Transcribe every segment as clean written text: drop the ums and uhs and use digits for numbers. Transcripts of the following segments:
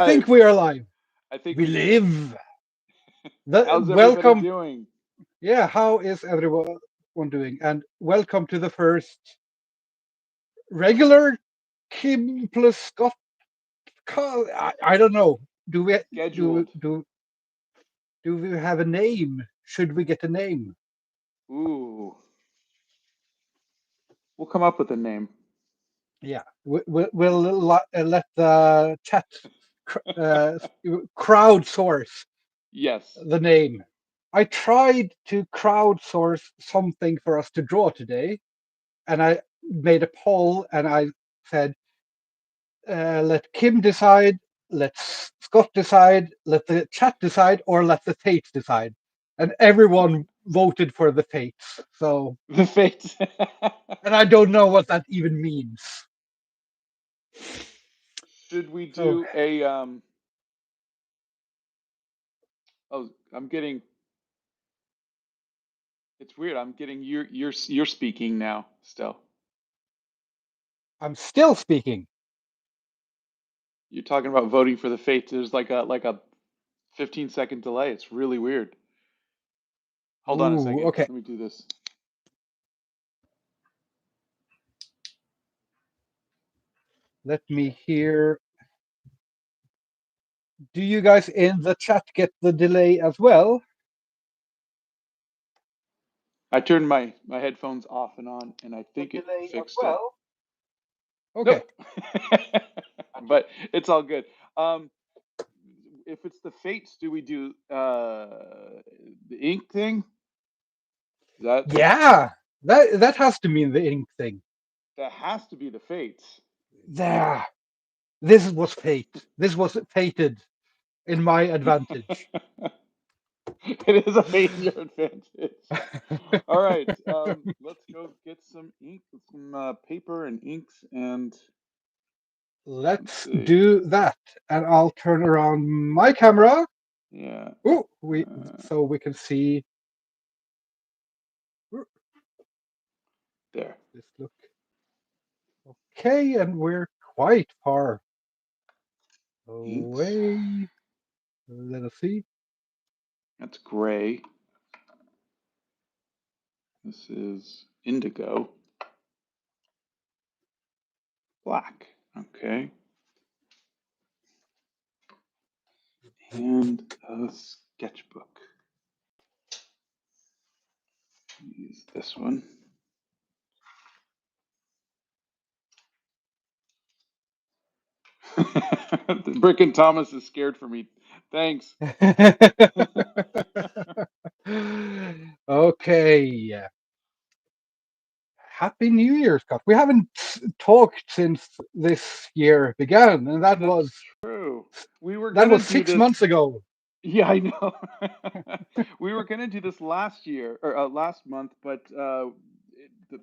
think Live. we are live. I think We we did it. live. How's everybody Welcome. doing? Yeah, how is everyone doing? And welcome to the first regular Kim plus Scott call. I don't know. Do we do Scheduled. do do we have a name? Should we get a name? Ooh. We'll come up with a name. Yeah, we'll let the chat crowdsource Yes. the name. I tried to crowdsource something for us to draw today, and I made a poll and I said, let Kim decide, let Scott decide, let the chat decide, or let the fates decide. And everyone voted for the fates. So, The fates. and I don't know what that even means. Should we So, do a oh, I'm getting it's weird. I'm getting you're speaking now still. I'm still speaking. You're talking about voting for the fates. There's like a 15-second delay. It's really weird. Hold on a Ooh, second. okay. Let me do this. Let me hear. Do you guys in the chat get the delay as well? I turned my headphones off and on, and I The think it delay as fixed it. well? Okay. Nope. But it's all good. Um, if it's the fates, do we do the ink thing? That Yeah, that has to mean the ink thing. that has to be the fates. There. This was fate. This was fated in my advantage. It is a fate in your advantage. All right, let's go get some ink, some paper and inks, and let's Let's see. do that. And I'll turn around my camera. Yeah. Ooh, we Uh, so we can see there. this look. Okay, and we're quite far Inks. away. Let us see. That's gray. This is indigo. Black. Okay. And a sketchbook. Use this one. Brick and Thomas is scared for me. Thanks. Okay. Happy New Year, Scott. We haven't talked since this year began, and That's true. We were that gonna was do 6 months this. ago. Yeah, I know. We were gonna do this last year or last month, but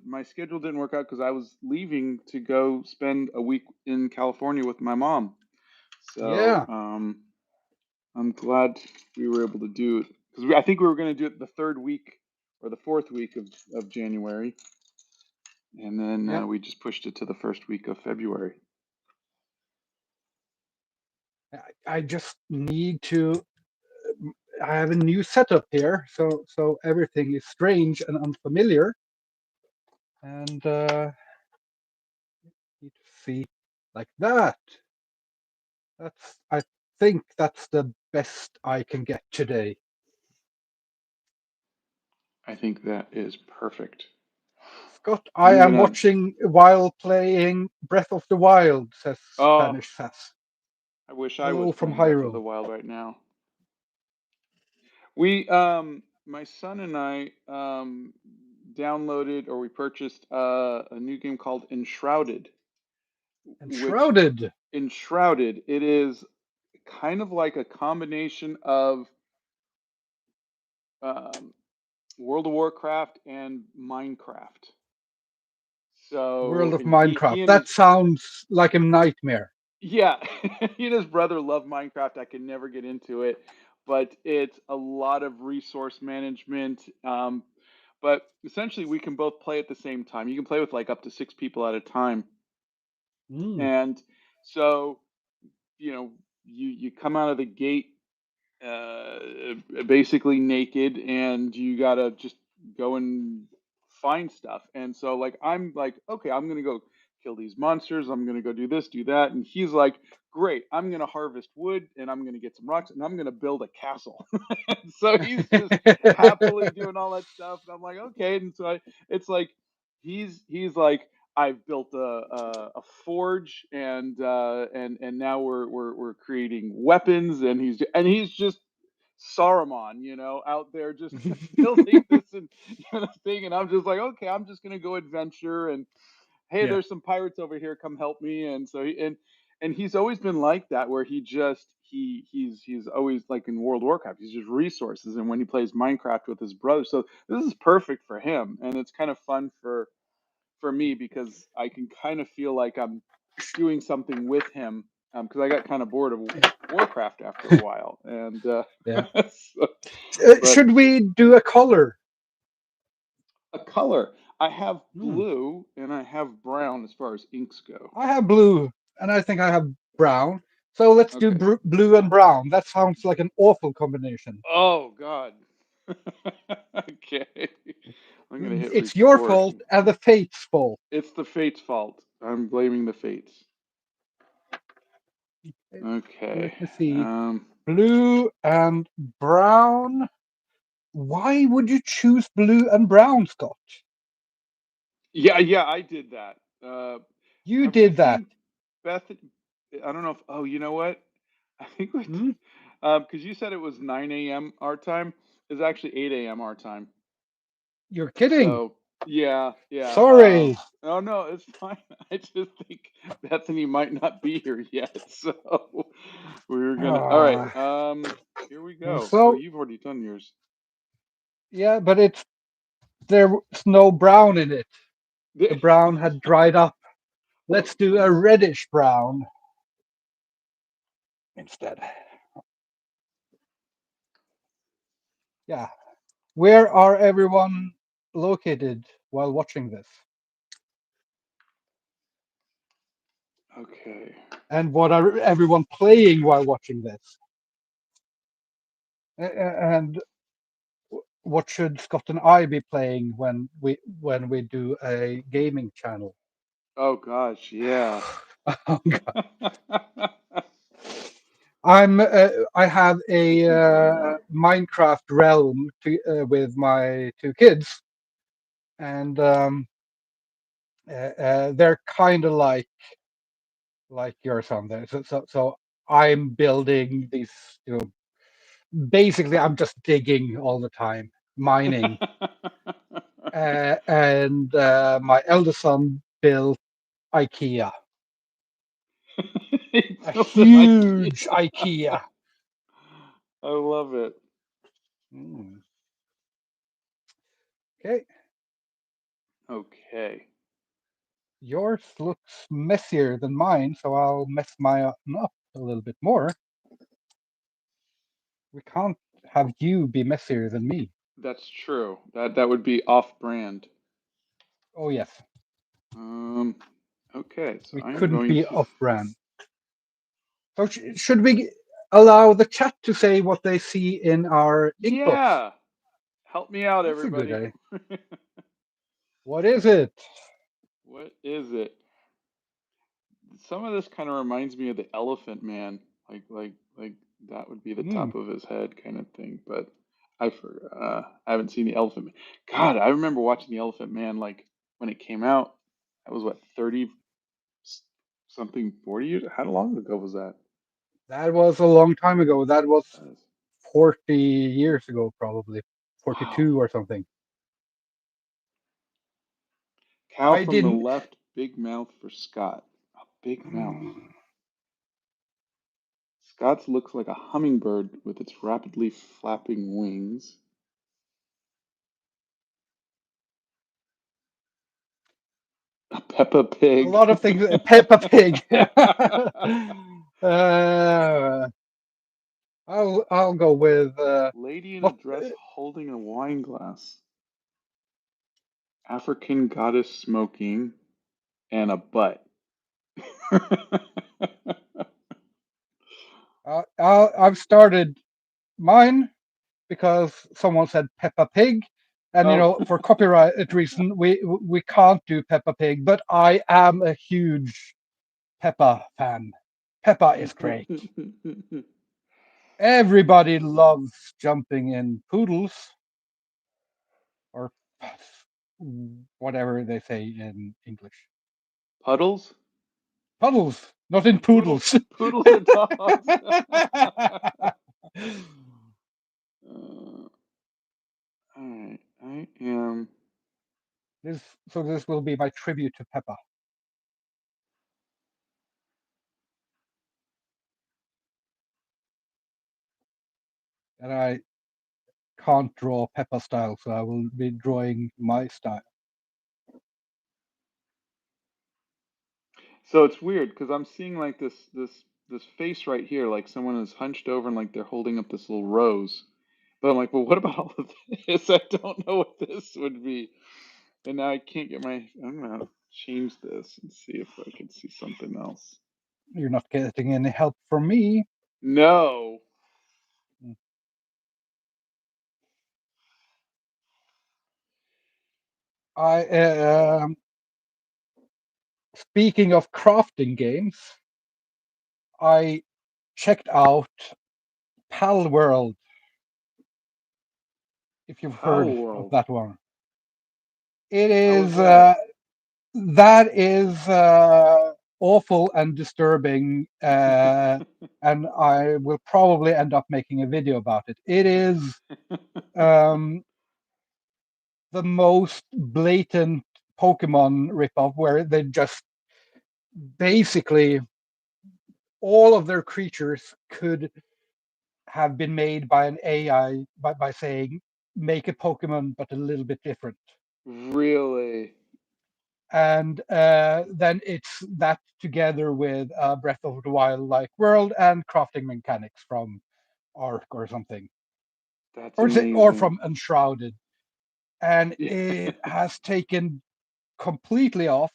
my schedule didn't work out because I was leaving to go spend a week in California with my mom. So Yeah, I'm glad we were able to do it because I think we were going to do it the third week or the fourth week of January, and then yeah. we just pushed it to the first week of February. I just need to. I have a new setup here, so everything is strange and unfamiliar, and need to see like that. I think that's the best I can get today. I think that is perfect. Scott, I I'm am gonna. watching while playing Breath of the Wild, says Oh, Spanish Sass. I wish I Hello was from playing Breath of the Hyrule. Wild right now. My son and I downloaded or we purchased a new game called Enshrouded, which Enshrouded. Enshrouded, it is kind of like a combination of um, World of Warcraft and Minecraft. World So, of and he Minecraft. and That his sounds like a nightmare. yeah, he and his brother love Minecraft. I could never get into it, but it's a lot of resource management. But essentially, we can both play at the same time. You can play with like up to six people at a time, Mm. and so you know you come out of the gate uh, basically naked, and you gotta just go and find stuff. And so, like, I'm like, okay, I'm gonna go kill these monsters. I'm gonna go do this, do that. And he's like, great, I'm gonna harvest wood, and I'm gonna get some rocks, and I'm gonna build a castle. And so he's just happily doing all that stuff, and I'm like, okay. And so it's like he's like, I've built a forge, and now we're creating weapons, and he's just Saruman, out there just building this and thing, and I'm just like, okay, I'm just gonna go adventure, and hey, Yeah, there's some pirates over here, come help me. And so and he's always been like that, where he's always like in World of Warcraft, he's just resources, and when he plays Minecraft with his brother, so this is perfect for him, and it's kind of fun for me because I can kind of feel like I'm doing something with him, because I got kind of bored of Warcraft after a while, and yeah. so, but Should we do a color? a color. I have Hmm. blue and I have brown as far as inks go. I have blue, and I think I have brown. So let's do Okay. blue and brown. That sounds like an awful combination. Oh God. Okay. I'm gonna hit It's your record. fault and the fate's fault. It's the fate's fault. I'm blaming the fates. Let Okay. me see. Um. Blue and brown. Why would you choose blue and brown, Scott? Yeah, yeah, I did that. You Have we did that. seen Beth? I don't know if. Oh, you know what? I think we. Hmm? Because you said it was 9 a.m. our time. It's actually 8 a.m. our time. You're kidding. So yeah, yeah. Sorry. Oh no, it's fine. I just think Bethany might not be here yet, so we were gonna. All right. Ah. Here we go. Oh, So you've already done yours. yeah, but there's no brown in it. The brown had dried up. Let's do a reddish brown instead. Yeah. Where are everyone located while watching this? Okay. And what are everyone playing while watching this? And what should Scott and I be playing when we do a gaming channel? Oh gosh, yeah. I have a Minecraft realm with my two kids, and they're kind of like your son there. So I'm building these, basically I'm just digging all the time, mining, and my eldest son built IKEA, He a built an IKEA. huge IKEA. I love it. Mm. Okay, Okay. yours looks messier than mine, so I'll mess mine up a little bit more. We can't have you be messier than me. That's true. That would be off brand. Oh yes, Um. Okay, so we I am couldn't going be to. off-brand. So should we allow the chat to say what they see in our inputs? Yeah. Help me out, That's a good everybody. idea. What is it? What is it? Some of this kind of reminds me of the Elephant Man, like that would be the Hmm. top of his head kind of thing. But I haven't seen the Elephant Man. God, I remember watching the Elephant Man like when it came out. That was what, 30 something, 40 years? How long ago was that? That was a long time ago. That was That is, 40 years ago, probably wow. 42 or something. Cow I from the didn't. left, big mouth for Scott. A big mouth. Scott's looks like a hummingbird with its rapidly flapping wings. A Peppa A Pig. lot of things. Peppa Pig. uh, I'll go with Lady in a what? dress holding a wine glass. African goddess smoking and a butt. I've started mine because someone said Peppa Pig, and Oh. for copyright reason, we can't do Peppa Pig. But I am a huge Peppa fan. Peppa is great. Everybody loves jumping in poodles or whatever they say in English. Puddles? Puddles, not in poodles. Poodles are dogs. All right, I am. This will be my tribute to Peppa, and I can't draw Peppa style, so I will be drawing my style. So it's weird because I'm seeing like this face right here, like someone is hunched over and like they're holding up this little rose. But I'm like, well, what about all of this? I don't know what this would be. And now I can't get my. I'm gonna change this and see if I can see something else. You're not getting any help from me. No. I Speaking of crafting games, I checked out Pal World. If you've Pal heard of World. that one, it How is is that? that is awful and disturbing, and I will probably end up making a video about it. It is um, the most blatant Pokemon ripoff, where they just basically all of their creatures could have been made by an AI by saying make a Pokemon but a little bit different. Really? And then it's that together with Breath of the Wild like world and crafting mechanics from Ark or something, That's or amazing. from Enshrouded, and Yeah. it has taken completely off,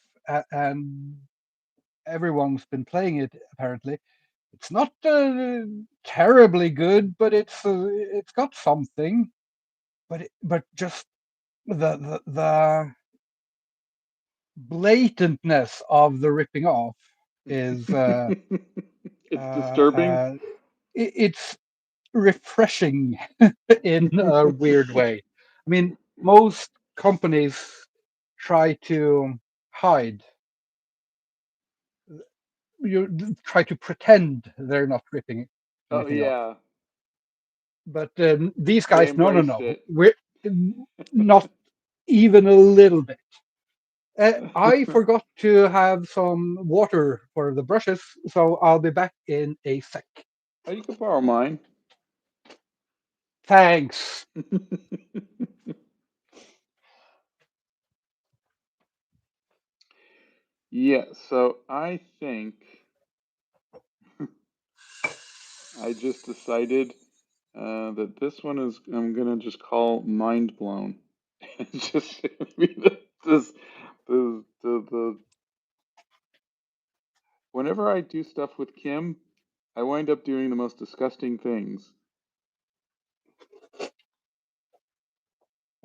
and everyone's been playing it apparently. It's not terribly good, but it's got something. But just the blatantness of the ripping off is It's uh, disturbing. uh, it's refreshing in a weird way. I mean, most companies try to hide, you try to pretend they're not ripping Oh anything off. yeah, But these they guys, no, no, embraced no, it. we're not even a little bit. I forgot to have some water for the brushes, so I'll be back in a sec. Oh, you could borrow mine. Thanks. Yeah, so I think I just decided that this one is I'm gonna just call mind blown. It's just gonna be this the whenever I do stuff with Kim, I wind up doing the most disgusting things.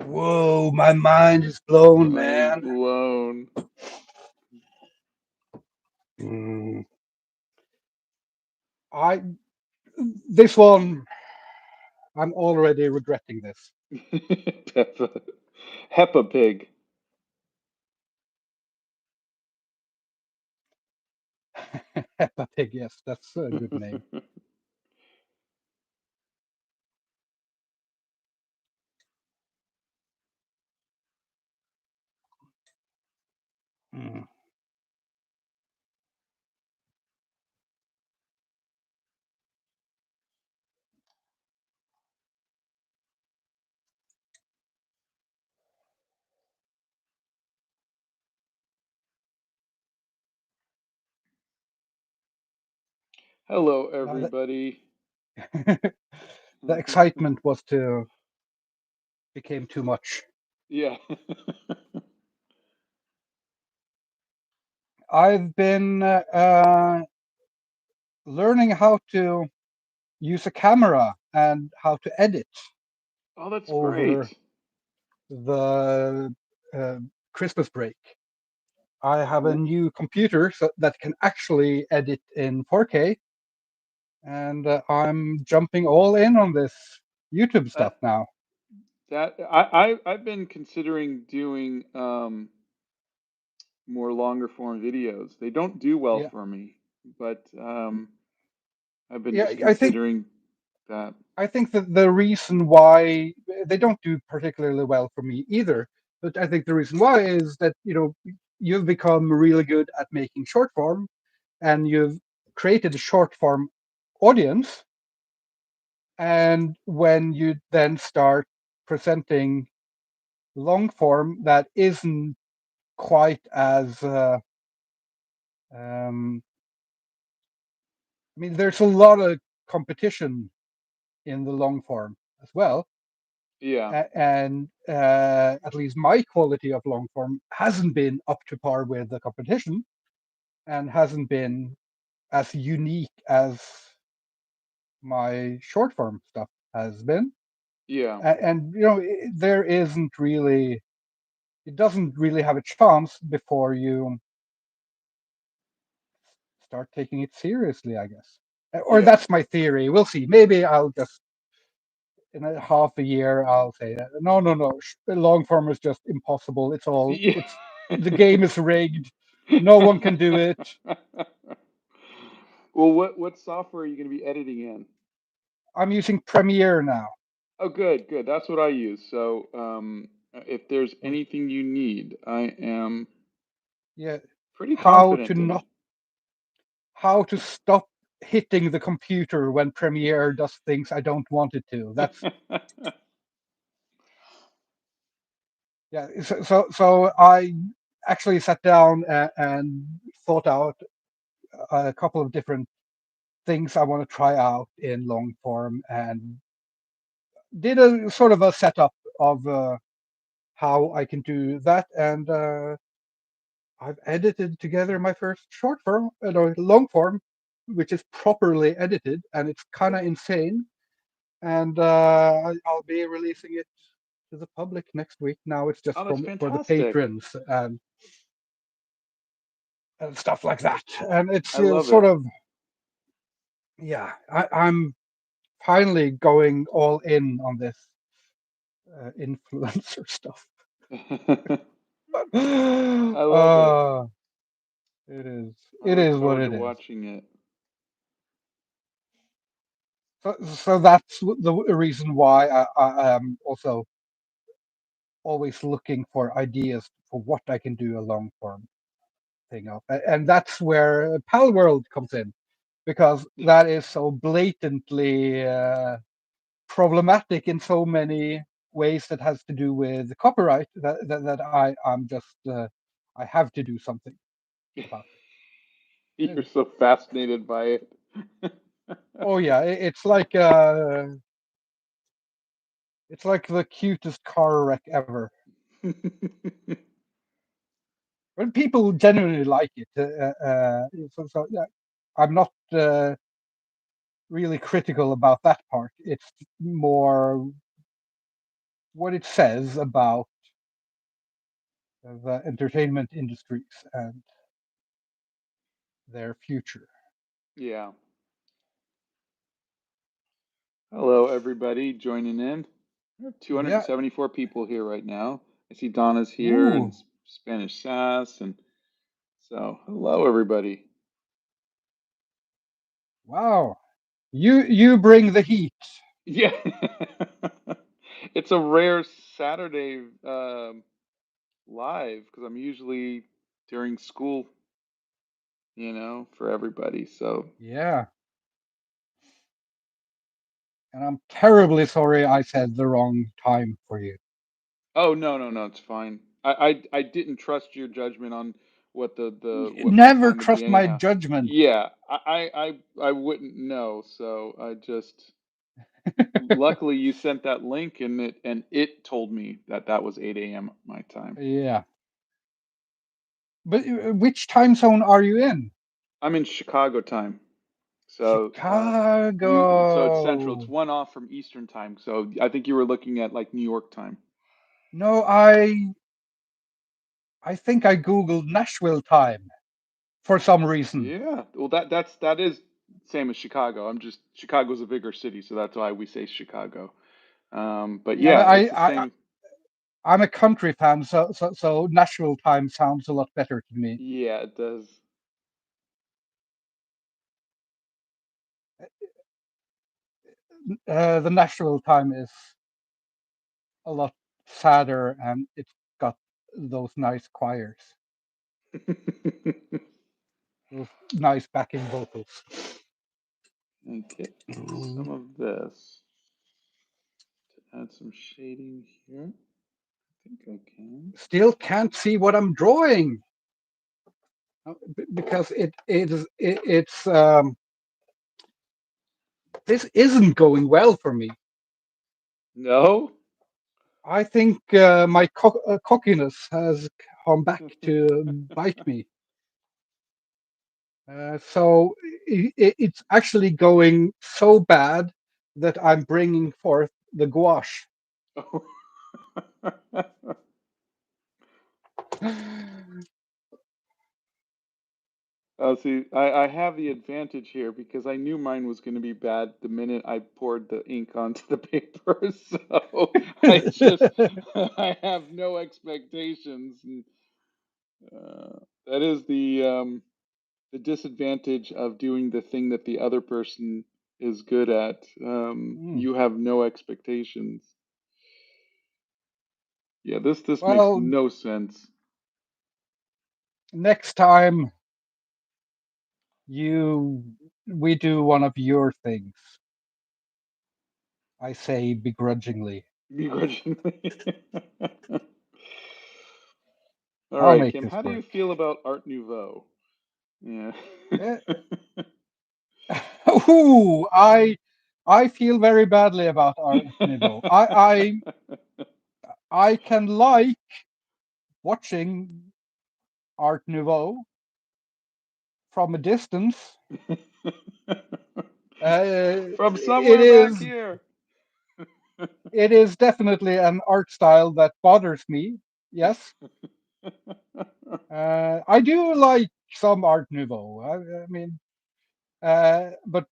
Whoa, my mind is blown, Mind man. blown. Mm, I This one, I'm already regretting this. Peppa, Peppa Pig. Peppa Pig, yes, that's a good name. Mm. Hello, Now that everybody. the excitement was to became too much. Yeah. I've been learning how to. use a camera and how to edit Oh, that's over great. the uh, Christmas break. I have a W- new computer that can actually edit in 4K, and I'm jumping all in on this YouTube stuff That now. I've been considering doing more longer form videos. They don't do well Yeah, for me, but I've been yeah. just considering that. I think that the reason why they don't do particularly well for me either, but I think the reason why is that you've become really good at making short form, and you've created a short form audience, and when you then start presenting long form that isn't quite as um, I mean, there's a lot of competition in the long form as well, Yeah, and at least my quality of long form hasn't been up to par with the competition, and hasn't been as unique as my short form stuff has been. yeah, And there isn't really, it doesn't really have a chance before you start taking it seriously, I guess. Or yeah, that's my theory. We'll see. Maybe I'll just in a half a year I'll say that no, long form is just impossible. yeah. It's the game is rigged. No one can do it. Well, what software are you going to be editing in? I'm using Premiere now. Oh, good, good. That's what I use. So, if there's So, anything you need, I am yeah, pretty how to confident in not it. how to stop hitting the computer when Premiere does things I don't want it to. That's yeah. So I actually sat down and thought out a couple of different things I want to try out in long form, and did a sort of a setup of how I can do that. And I've edited together my first short form, no, long form, which is properly edited, and it's kind of insane. And I'll be releasing it to the public next week. Now it's just Oh, that's for the fantastic. patrons and stuff like that. And it's I love sort it. of yeah. I'm finally going all in on this influencer stuff. I love it. uh, it is. I It look is what forward it to is. watching it. So that's the reason why I am also always looking for ideas for what I can do a long form thing of, and that's where Pal World comes in, because that is so blatantly problematic in so many ways that has to do with copyright that I'm just I have to do something about it. You're so fascinated by it. Oh yeah, it's like the cutest car wreck ever. But people genuinely like it. So yeah, I'm not really critical about that part. It's more what it says about the entertainment industries and their future. Yeah. Hello, everybody joining in. We have Yeah. 274 people here right now. I see Donna's here and Ooh. Spanish Sass, and so hello, everybody. Wow. You bring the heat. Yeah, it's a rare Saturday live because I'm usually during school, for everybody. So, Yeah. And I'm terribly sorry I said the wrong time for you. oh no, no, no, it's fine. I didn't trust your judgment on what my Never time would be trust my anyhow. judgment. Yeah, I wouldn't know, so I just luckily you sent that link and it told me that that was 8 a.m. my time. Yeah. But which time zone are you in? I'm in Chicago time, So so it's central. It's Chicago. one off from Eastern time. So I think you were looking at like New York time. No, I think I googled Nashville time for some reason. Yeah. Well, that is same as Chicago. I'm just Chicago's a bigger city, so that's why we say Chicago. But Yeah, yeah, it's the same. I'm a country fan, so Nashville time sounds a lot better to me. Yeah, it does. The Nashville time is a lot sadder, and it's got those nice choirs, those nice backing vocals. Okay, some of this to add some shading here. I think I can. Still can't see what I'm drawing because it's this isn't going well for me. No. I think my cockiness has come back to bite me. So it's actually going so bad that I'm bringing forth the gouache. Oh. Oh, see, I have the advantage here because I knew mine was going to be bad the minute I poured the ink onto the paper. So I have no expectations. And, that is the disadvantage of doing the thing that the other person is good at. Hmm. You have no expectations. Yeah, this makes Well, no sense. next time you we do one of your things, I say begrudgingly. Begrudgingly. All I'll right, make Kim, this how do you work. feel about Art Nouveau? Yeah. Eh, Ooh, I feel very badly about Art Nouveau. I can like watching Art Nouveau from a distance. From It somewhere back is here. it is definitely an art style that bothers me. Yes, I do like some Art Nouveau. I mean, but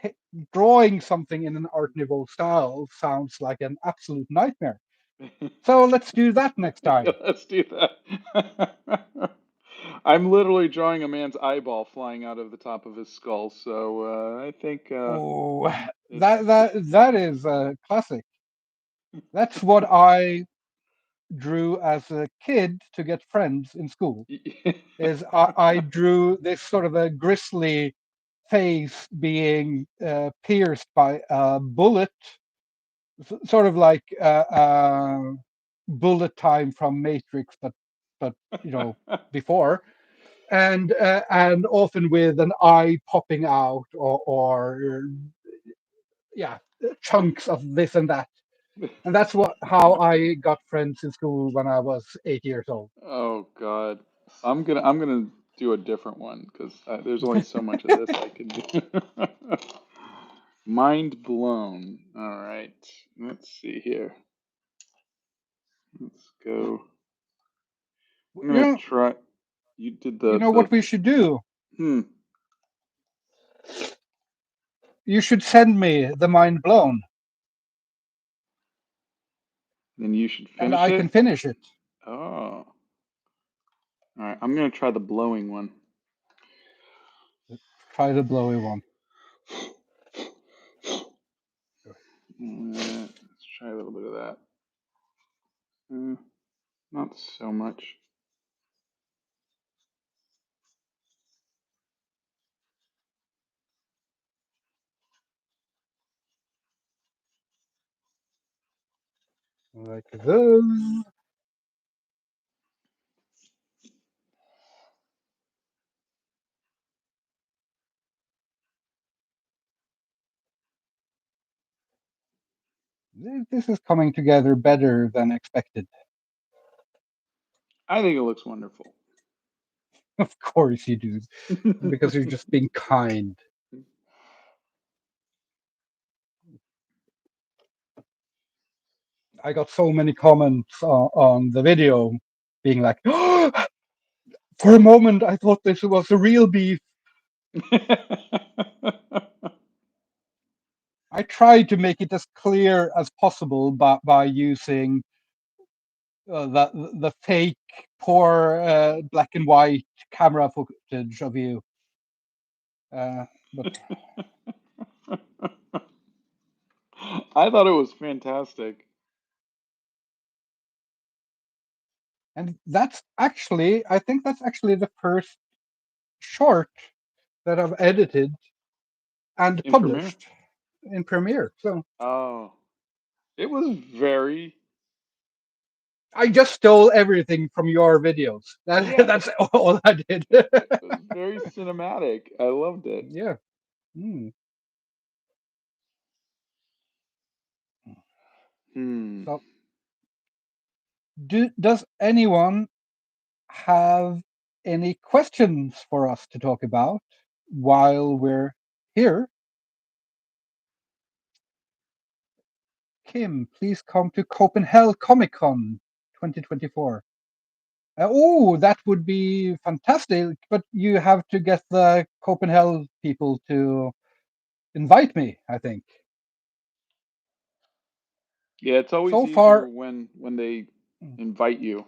p- drawing something in an Art Nouveau style sounds like an absolute nightmare. So let's do that next Yeah, time. let's do that. I'm literally drawing a man's eyeball flying out of the top of his skull, so I think Oh, it's. that is a classic. That's what I drew as a kid to get friends in school. Is I drew this sort of a grisly face being pierced by a bullet, sort of like bullet time from Matrix, but you know before, and often with an eye popping out or yeah, chunks of this and that. And that's what how I got friends in school when I was 8 years old. Oh God, I'm gonna do a different one because there's only so much of this I can do. Mind blown. All right, let's see here. Let's go. I'm You gonna know, try. You did you know the what we should do? hmm. You should send me the mind blown, Then you should and finish I it. can finish it. Oh, all right. I'm gonna try the blowing one. Try the blowy one. Let's try a little bit of that. Not so much. Like this. This is coming together better than expected. I think it looks wonderful. Of course you do, because you're just being kind. I got so many comments on the video being like, oh, for a moment I thought this was a real beef. I tried to make it as clear as possible by using the fake, poor black and white camera footage of you. But I thought it was fantastic. and that's actually, I think that's actually the first short that I've edited and In Premiere? published in Premiere. So Oh, it was very, I just stole everything from your videos. yeah, That's all I did. it was very cinematic. I loved it. Yeah. Mm. Hmm. So, does anyone have any questions for us to talk about while we're here? Kim, please come to Copenhagen Comic Con 2024. Oh, that would be fantastic, but you have to get the Copenhagen people to invite me, I think. Yeah, it's always So easier far, when they invite you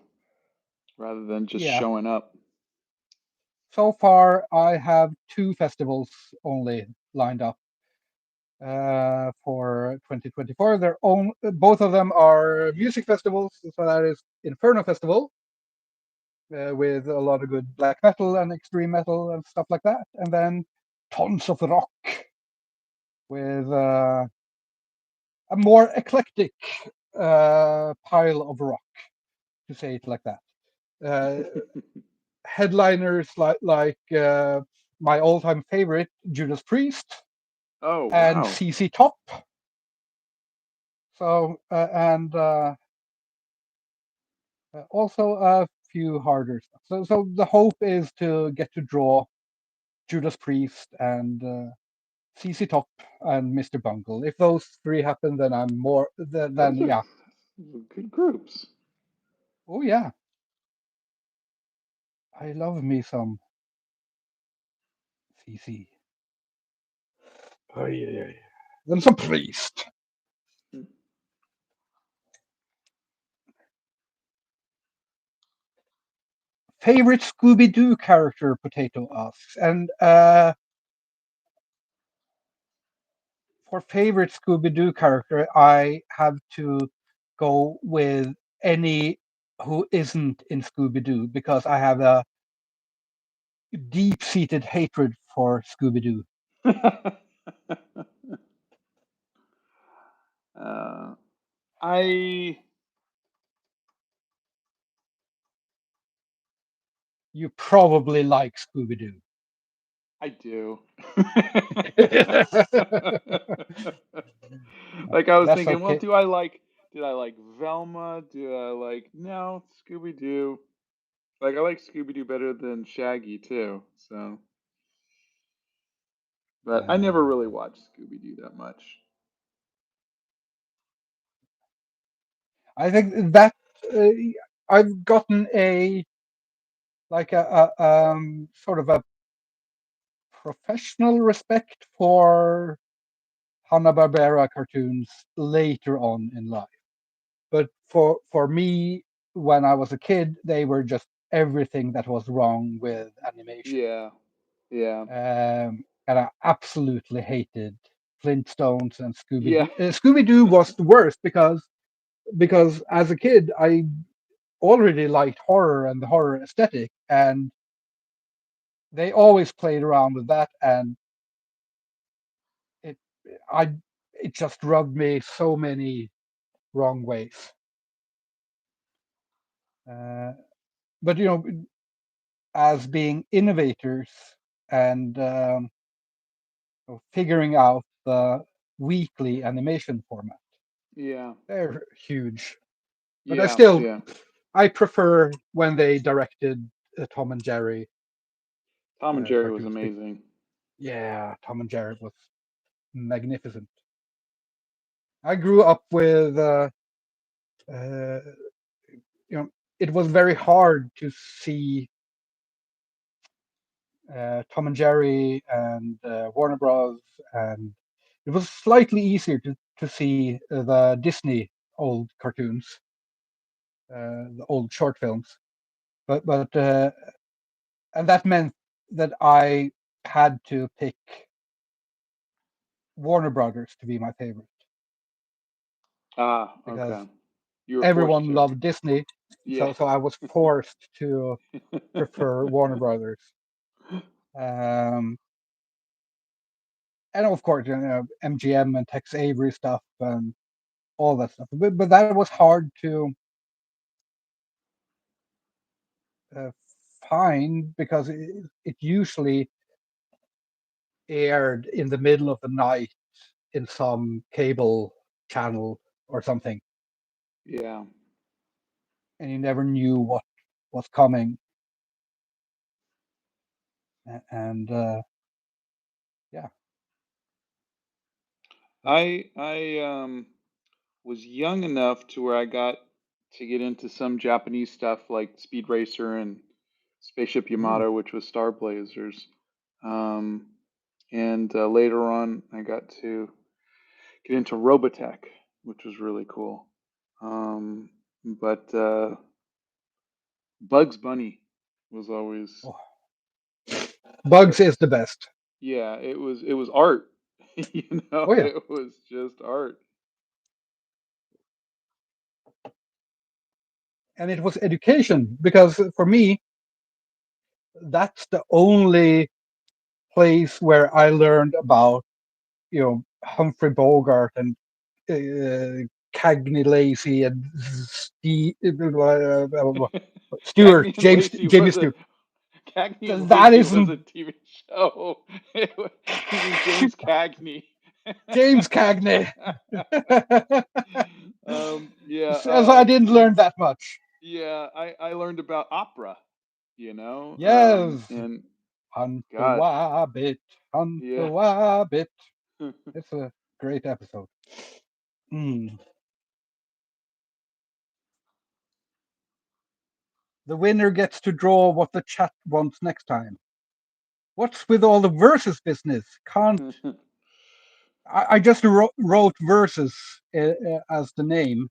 rather than just yeah, showing up. so far I have two festivals only lined up for 2024. Both of them are music festivals. So that is Inferno Festival with a lot of good black metal and extreme metal and stuff like that, and then tons of rock with a more eclectic pile of rock, to say it like that. Uh, Headliners like my all-time favorite Judas Priest Oh, and wow. CC Top. So and also a few harder stuff. So the hope is to get to draw Judas Priest and CC Top and Mr. Bungle. If those three happen, then I'm more. Then Those are yeah. good groups. Oh yeah, I love me some CC. Oh yeah, yeah, yeah. Then some Priest. Favorite Scooby Doo character? Potato asks. And for favorite Scooby Doo character, I have to go with any who isn't in Scooby Doo because I have a deep seated hatred for Scooby Doo. uh, I You probably like Scooby Doo. I do. Like I was That's thinking, well, okay. do I like Velma? Do I like no Scooby Doo? Like I like Scooby Doo better than Shaggy too. So, but I never Uh, really watched Scooby Doo that much. I think that uh, I've gotten a like a sort of a professional respect for Hanna-Barbera cartoons later on in life. But for me, when I was a kid, they were just everything that was wrong with animation. Yeah, yeah, And I absolutely hated Flintstones and Scooby yeah, Doo. Scooby Doo was the worst because as a kid I already liked horror and the horror aesthetic, and they always played around with that, and it I it just rubbed me so many wrong ways. Uh, but as being innovators and figuring out the weekly animation format, yeah, they're huge. But yeah, yeah. I prefer when they directed Tom and Jerry. Tom and Jerry was cartoons. amazing. Yeah, Tom and Jerry was magnificent. I grew up with, uh, you know, it was very hard to see Tom and Jerry and Warner Bros. And it was slightly easier to see the Disney old cartoons, the old short films. But and that meant that I had to pick Warner Brothers to be my favorite Ah, because okay. You were forced everyone to. loved Disney. Yeah. So I was forced to prefer Warner Brothers. Um, and of course, MGM and Tex Avery stuff and all that stuff. But that was hard to uh, find because it usually aired in the middle of the night in some cable channel or something, Yeah. and you never knew what was coming. And yeah, I was young enough to where I got to get into some Japanese stuff like Speed Racer and Spaceship ooh, Yamato, which was Star Blazers. Um, and later on, I got to get into Robotech, which was really cool. But Bugs Bunny was always, oh, uh, Bugs is the best. yeah, it was art. You know, Oh yeah, it was just art. and it was education because for me that's the only place where I learned about Humphrey Bogart and Cagney Lacey and Stewart Cagney and James Lacey Jamie was a Stewart. Cagney and That Lacey was a isn't TV show. You mean James Cagney? James Cagney. Yeah, So I didn't learn that much. yeah. I learned about opera, you know, Yes, and Hunt the gosh, Wabbit, Hunt the yeah. Wabbit. It's a great episode. Mm. The winner gets to draw what the chat wants next time. What's with all the versus business? Can't I just wrote versus as the name.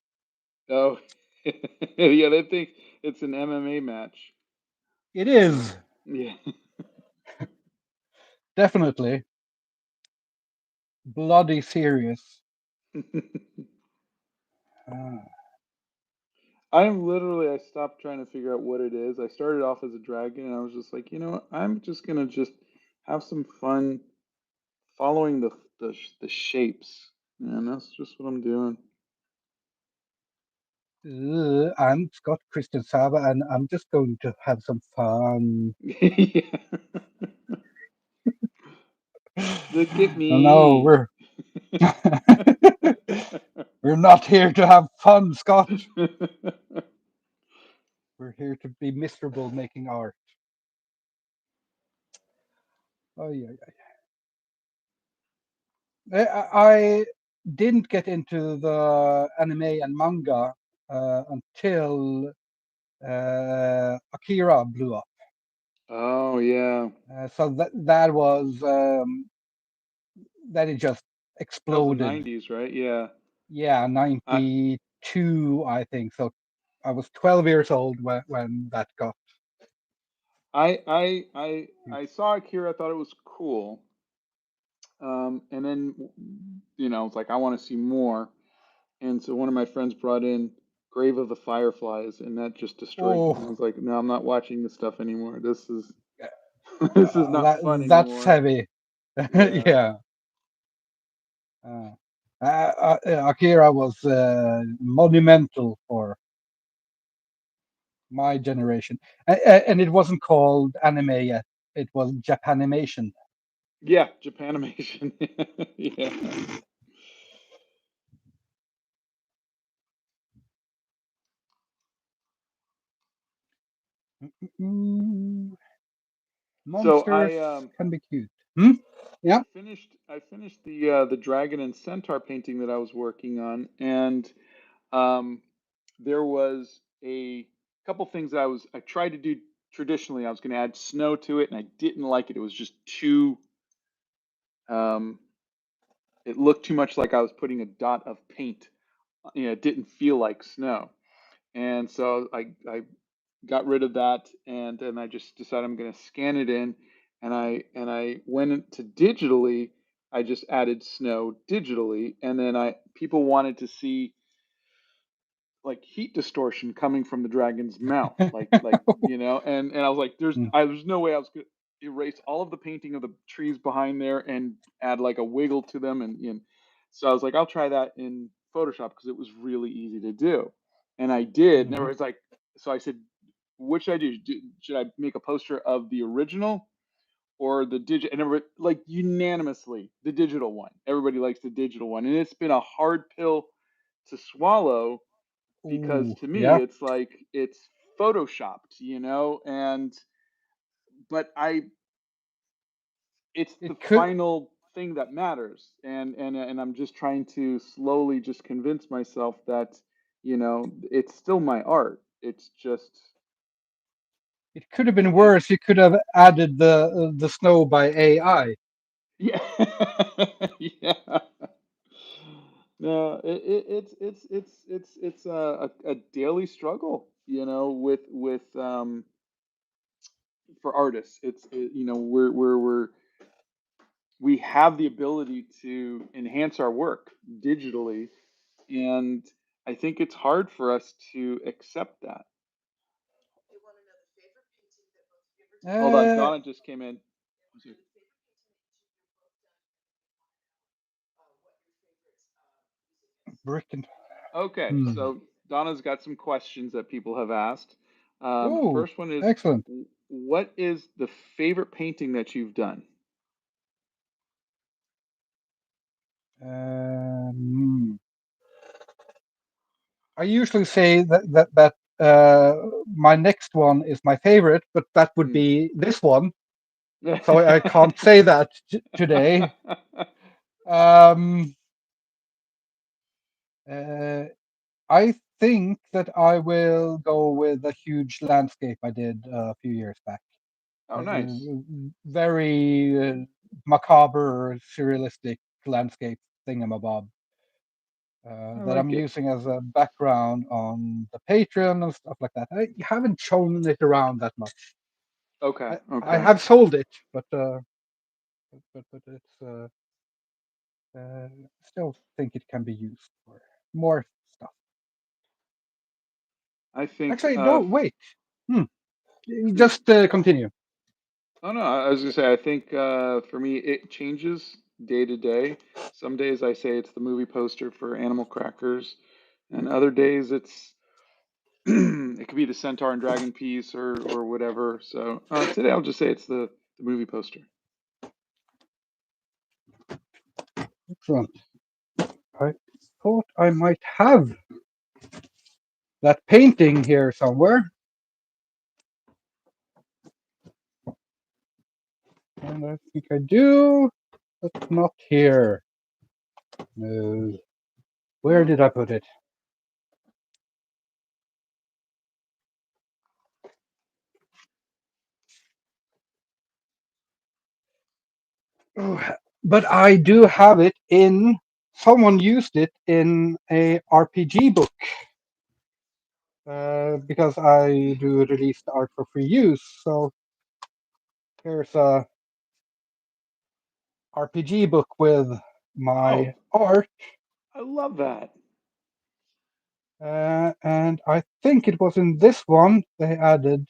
Oh, yeah. They think it's an MMA match. It Uh, is yeah. definitely bloody serious. Uh, I'm literally, I stopped trying to figure out what it is. I started off as a dragon and I was just like, you know what? I'm just gonna just have some fun following the shapes. And that's just what I'm doing. I'm Scott Christian Sava, and I'm just going to have some fun. Yeah. Look at No, me. we're not here to have fun, Scott. We're here to be miserable making art. Oh yeah, I didn't get into the anime and manga until Akira blew up. Oh yeah, So that was that it just that was the exploded. '90s, right? Yeah. Yeah, I 92, I think. So I was 12 years old when that got I I I huge. I saw Akira. I thought it was cool. And then it's like I want to see more. And so one of my friends brought in Grave of the Fireflies, and that just destroyed me. I Oh, was like, no, I'm not watching this stuff anymore. This is this is not that fun that's anymore. heavy. Yeah. Yeah. Uh, Akira was monumental for my generation, and it wasn't called anime yet. It was Japanimation. Yeah, Japanimation. Yeah. Mm, So Monsters can be cute. Yeah. I finished the dragon and centaur painting that I was working on, and um, there was a couple things that I tried to do traditionally. I was going to add snow to it, and I didn't like it. It was just too um, it looked too much like I was putting a dot of paint. It didn't feel like snow, and so I got rid of that, and then I just decided I'm going to scan it in, and I went into digitally. I just added snow digitally, and then I people wanted to see like heat distortion coming from the dragon's mouth, and I was like, there's no way I was gonna erase all of the painting of the trees behind there and add like a wiggle to them, and so I was like, I'll try that in Photoshop because it was really easy to do, and I did. And Mhm. everyone's like, so I said, what should I do? Should I make a poster of the original or the digital? And everybody, like unanimously, the digital one. Everybody likes the digital one, and it's been a hard pill to swallow because Ooh, to me yeah. it's like it's photoshopped, and but I it's the It could. final thing that matters, and I'm just trying to slowly just convince myself that it's still my art. It's just It could have been it worse. You could have added the snow by AI. yeah. Yeah. No, it's a daily struggle, with for artists. We have the ability to enhance our work digitally, and I think it's hard for us to accept that. Hold on, Uh, Donna just came in. brick and. Okay, Hmm. so Donna's got some questions that people have asked. Oh, First one is, excellent. what is the favorite painting that you've done? Hmm. I usually say that my next one is my favorite, but that would Hmm. be this one. So I can't say that today. Um, uh, I think that I will go with a huge landscape I did a few years back. Oh, Uh, nice. very macabre, surrealistic landscape thingamabob I that I'm like it. using as a background on the Patreon and stuff like that. I haven't shown it around that much. Okay, I okay. have sold it, but it's still think it can be used for more stuff. I think Actually, no, wait. Hmm. hmm. Just continue. Oh no, I was gonna say I think for me it changes day to day. Some days I say it's the movie poster for Animal Crackers, and other days it's it could be the Centaur and Dragon piece or whatever. So today I'll just say it's the movie poster. Excellent. I thought I might have that painting here somewhere, and I think I do, but not here. No. Where Oh, did I put it? Oh, but I do have it in. Someone used it in a RPG book because I do release the art for free use. So here's a RPG book with my oh, art, I love that. and I think it was in this one they added.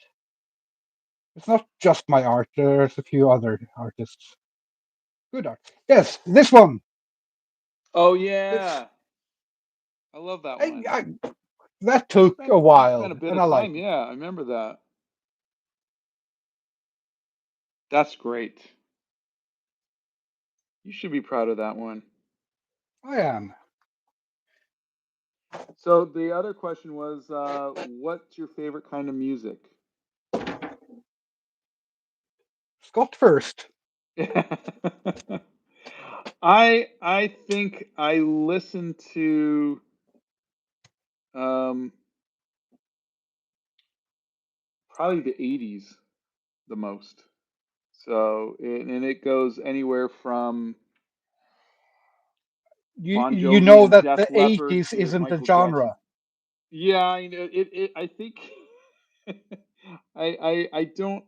It's not just my art. There's a few other artists. Good art. Yes, this one. Oh This yeah, I love that one. I, that took a You spent while, a bit and of I like time. it. Yeah, I remember that. That's great. You should be proud of that one. I am. So the other question was, what's your favorite kind of music? Scott first. I think I listen to um, probably the '80s the most. So and it goes anywhere from Bon You Jovi know and that Def the Leppard 80s to isn't a Michael Jackson. genre. Yeah, I know it I think I don't.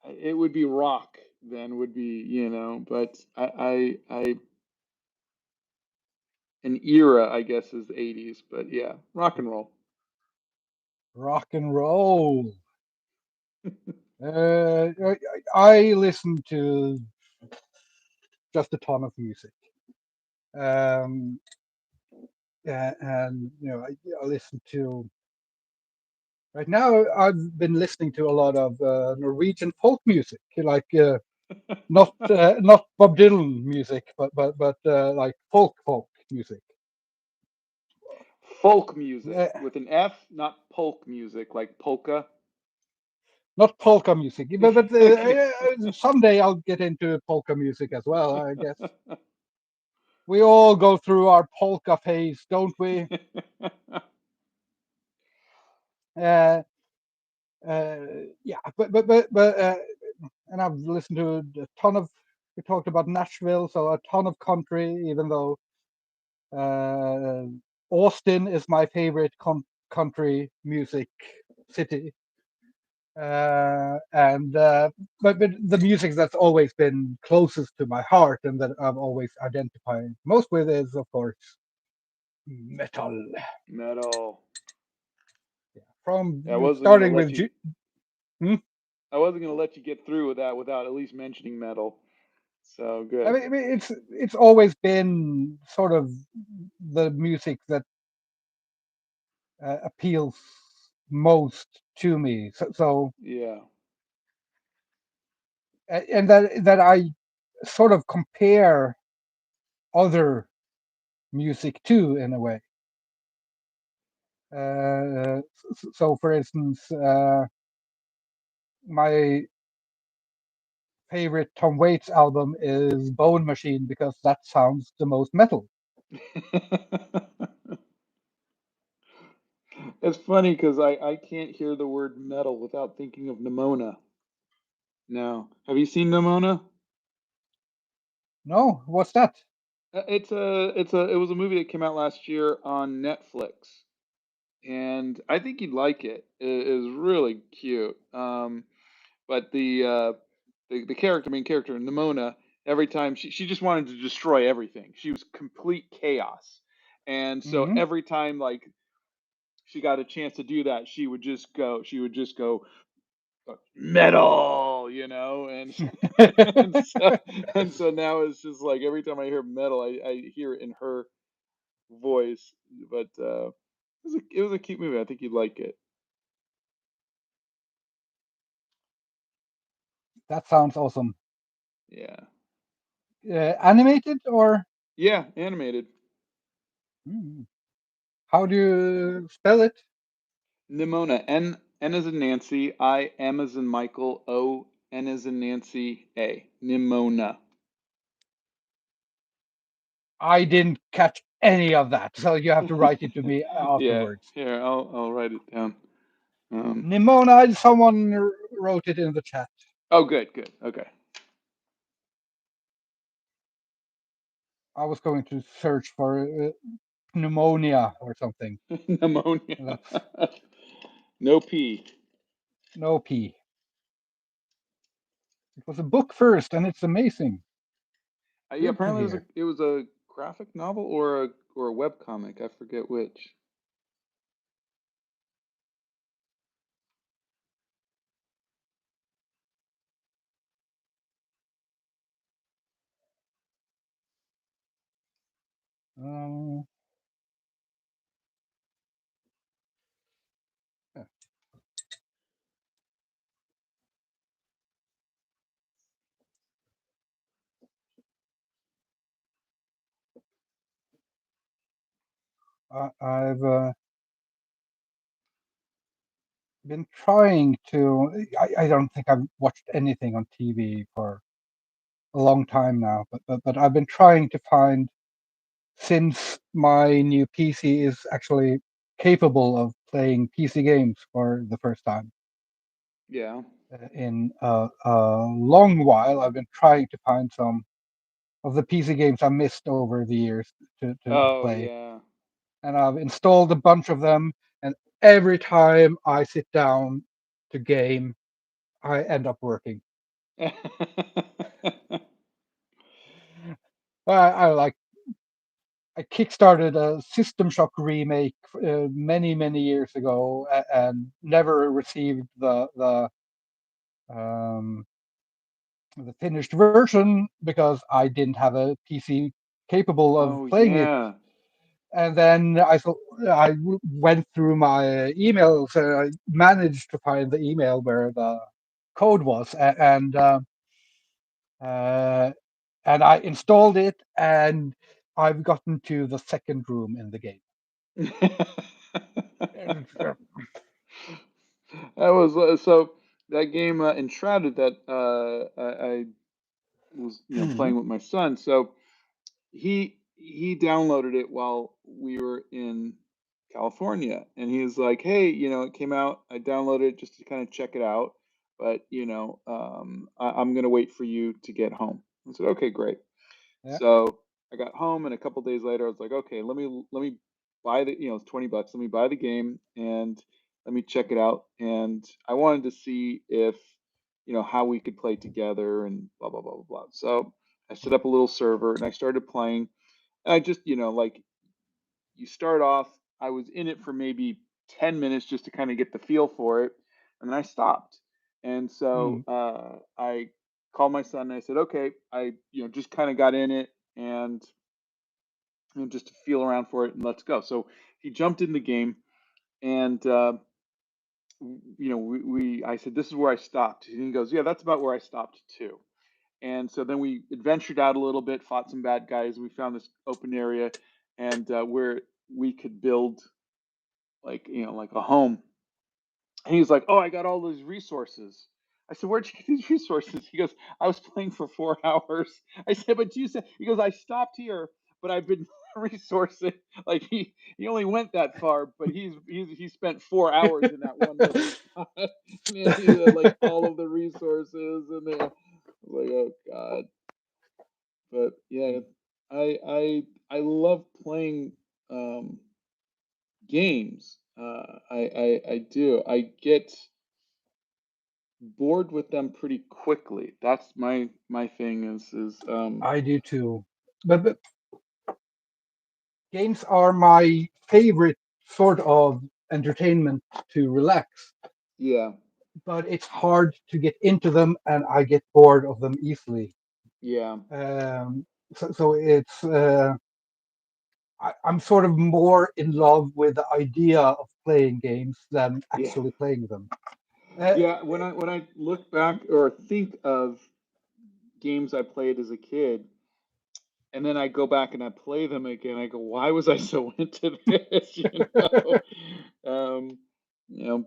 It would be rock then would be but I an era I guess is the '80s, but yeah, rock and roll. Rock and roll. I listen to just a ton of music. Um, and I listen to right now. I've been listening to a lot of Norwegian folk music, like not Bob Dylan music, but like folk music. Folk music Uh, with an F, not polk music like polka. Not polka music, but Okay. someday I'll get into polka music as well. I guess we all go through our polka phase, don't we? Uh, uh, yeah, but and I've listened to a ton of. We talked about Nashville, so a ton of country. Even though uh, Austin is my favorite country music city, and but the music that's always been closest to my heart and that I've always identified most with is, of course, metal. Metal. From Yeah, I wasn't gonna starting let with you. hmm? I wasn't gonna let you get through with that without at least mentioning metal. So I good. mean, it's always been sort of the music that appeals most to me. Yeah. And that I sort of compare other music to in a way. So, for instance, my favorite Tom Waits album is Bone Machine because that sounds the most metal. It's funny because I can't hear the word metal without thinking of Nimona. No. Have you seen Nimona? No, what's that? It was a movie that came out last year on Netflix, and I think you'd like it. It is really cute. But the character, main character, Nimona, every time she just wanted to destroy everything. She was complete chaos, and so Hmm. every time like she got a chance to do that, she would just go metal, and and so now it's just like every time I hear metal, I hear it in her voice. But it was a cute movie. I think you'd like it. That sounds awesome. Yeah, Animated or yeah, animated. hmm, how do you spell it? Nimona, N as in Nancy, I M as in Michael, O N as in Nancy, A. Nimona. I didn't catch any of that, so you have to write it to me Yeah, afterwards. here I'll write it down. Um, Nimona, someone wrote it in the chat. oh, good, good, okay. I was going to search for pneumonia or something. Pneumonia. That's No P. no P. It was a book first, and it's amazing. Yeah, Good to apparently hear. it was a graphic novel or a web comic. I forget which. Um, I've been trying to. I don't think I've watched anything on TV for a long time now, but I've been trying to find, since my new PC is actually capable of playing PC games for the first time Yeah. in a long while. I've been trying to find some of the PC games I missed over the years to Oh play, yeah. and I've installed a bunch of them. And every time I sit down to game, I end up working. I like I kickstarted a System Shock remake many years ago, and never received um, the finished version because I didn't have a PC capable of Oh playing it. yeah. And then I went through my emails, and I managed to find the email where the code was, uh, and I installed it, and I've gotten to the second room in the game. That was so that game Enshrouded that I was playing with my son. So he downloaded it while we were in California, and he was like, "Hey, it came out. I downloaded it just to kind of check it out, but I'm gonna wait for you to get home." I said, "Okay, great." Yeah. So I got home, and a couple days later, I was like, "Okay, let me buy the it's $20. Let me buy the game and let me check it out." And I wanted to see if how we could play together and blah blah blah blah blah. So I set up a little server and I started playing. And I just like you start off, I was in it for maybe 10 minutes just to kind of get the feel for it. And then I stopped. And so Mm. I called my son and I said, okay, I, just kind of got in it and, just to feel around for it and let's go. So he jumped in the game and, I said, this is where I stopped. And he goes, yeah, that's about where I stopped too. And so then we adventured out a little bit, fought some bad guys, and we found this open area and where we could build like a home. And he's like, "Oh, I got all these resources." I said, "Where'd you get these resources?" He goes, "I was playing for 4 hours." I said, "But you said," he goes, "I stopped here, but I've been resourcing." Like he only went that far, but he spent 4 hours in that one little spot. Man, he had like all of the resources, and I was like, "Oh God!" But yeah, I love playing um, games. I do. I get bored with them pretty quickly. That's my thing is I do too. But games are my favorite sort of entertainment to relax. yeah, But it's hard to get into them, and I get bored of them easily. yeah, Um, so I'm sort of more in love with the idea of playing games than yeah. actually playing them. Uh, Yeah, when I look back or think of games I played as a kid, and then I go back and I play them again, I go, why was I so into this? Um,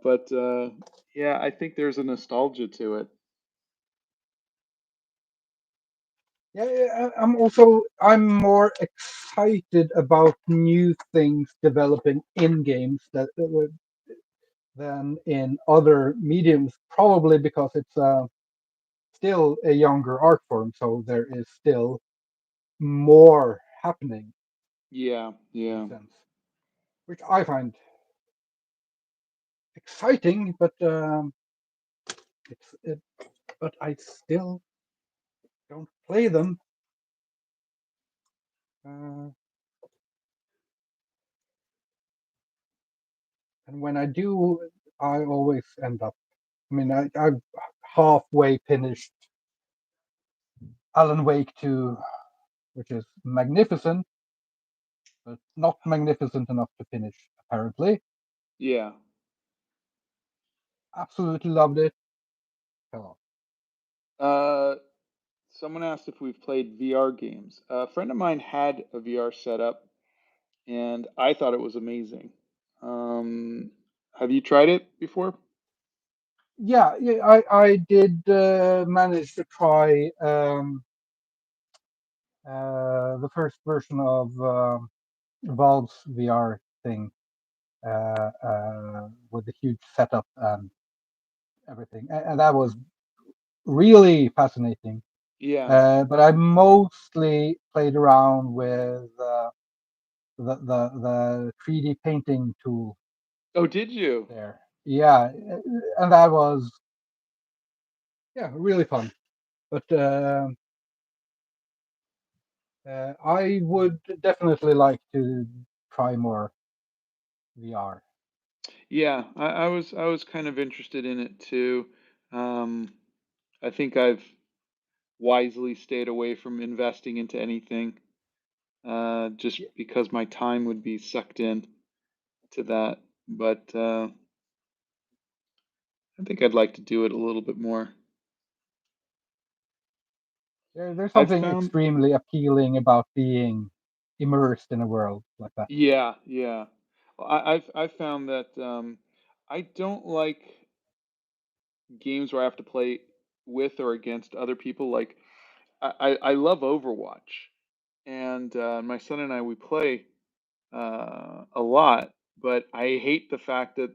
but yeah, I think there's a nostalgia to it. yeah, yeah, I'm more excited about new things developing in games than in other mediums, probably because it's still a younger art form, so there is still more happening Yeah, in a yeah. sense, which I find exciting, it's it, but I still don't play them. Uh, and when I do, I always end up. I mean, I've halfway finished Alan Wake 2, which is magnificent, but not magnificent enough to finish, apparently. Yeah. Absolutely loved it. Fell Uh, Someone asked if we've played VR games. A friend of mine had a VR setup, and I thought it was amazing. Um, have you tried it before? Yeah, yeah, I did manage to try the first version of Valve's VR thing with the huge setup and everything, and that was really fascinating. Yeah. But I mostly played around with the 3D painting tool Oh, did you? there. Yeah, and that was, yeah, really fun. But I would definitely like to try more VR. Yeah, I was kind of interested in it too. Um, I think I've wisely stayed away from investing into anything, just Yeah, because my time would be sucked in to that. But I think I'd like to do it a little bit more. there's I've something found, extremely appealing about being immersed in a world like that. yeah, yeah. Well, I've found that I don't like games where I have to play with or against other people. Like I love Overwatch, and my son and I we play a lot, but I hate the fact that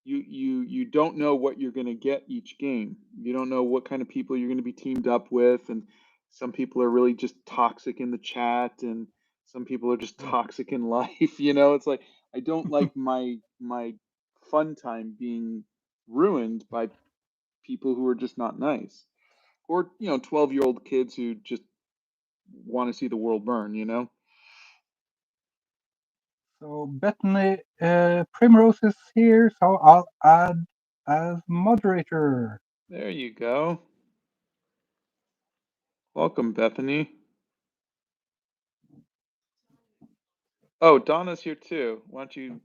you don't know what you're going to get each game. You don't know what kind of people you're going to be teamed up with, and some people are really just toxic in the chat, and some people are just Yeah. toxic in life. It's like I don't like my fun time being ruined by people who are just not nice, or 12-year-old kids who just want to see the world burn. So Bethany Primrose is here, so I'll add as moderator. There you go. Welcome, Bethany. Oh, Donna's here too. Why don't you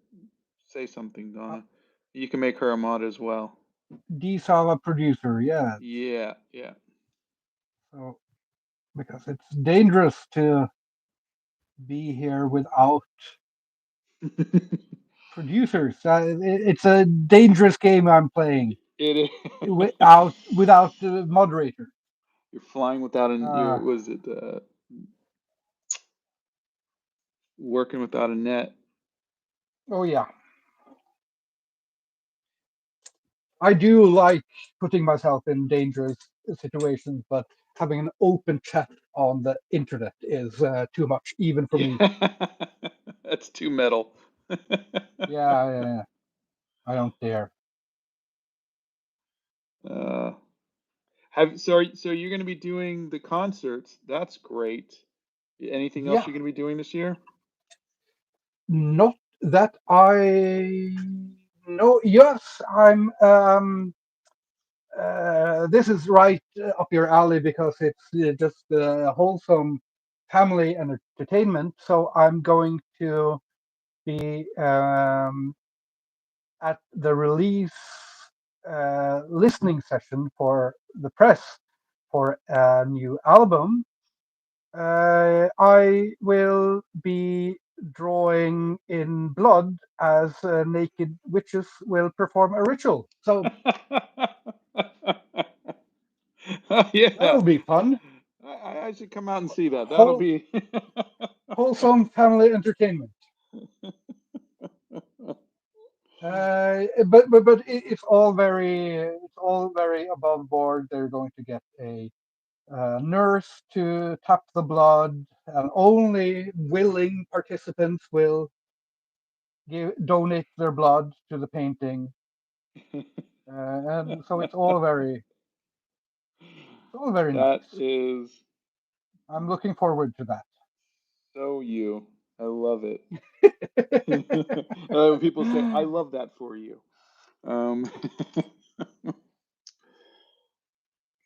say something, Uh, Donna? You can make her a mod as well. D Sava producer, yes. Yeah, yeah. So because it's dangerous to be here without producers. It's a dangerous game I'm playing It is. without the moderator. You're flying without an. Uh, Was it working without a net? oh yeah, I do like putting myself in dangerous situations, but having an open chat on the internet is too much, even for me. Yeah, that's too metal. Yeah, yeah, yeah. I don't dare. uh, so you're going to be doing the concerts. That's great. Anything else Yeah, you're going to be doing this year? not that I know. Yes, I'm. This is right up your alley because it's just wholesome family and entertainment. So I'm going to be at the release listening session for the press for a new album. I will be drawing in blood as naked witches will perform a ritual. So Yeah, that'll be fun. I should come out and see that. That'll Whole, be. wholesome family entertainment. But it's all very above board. They're going to get a nurse to tap the blood, and only willing participants will donate their blood to the painting. And so it's all very That nice. is I'm looking forward to so you. I love it. that. When people say, "I love that for you." Um,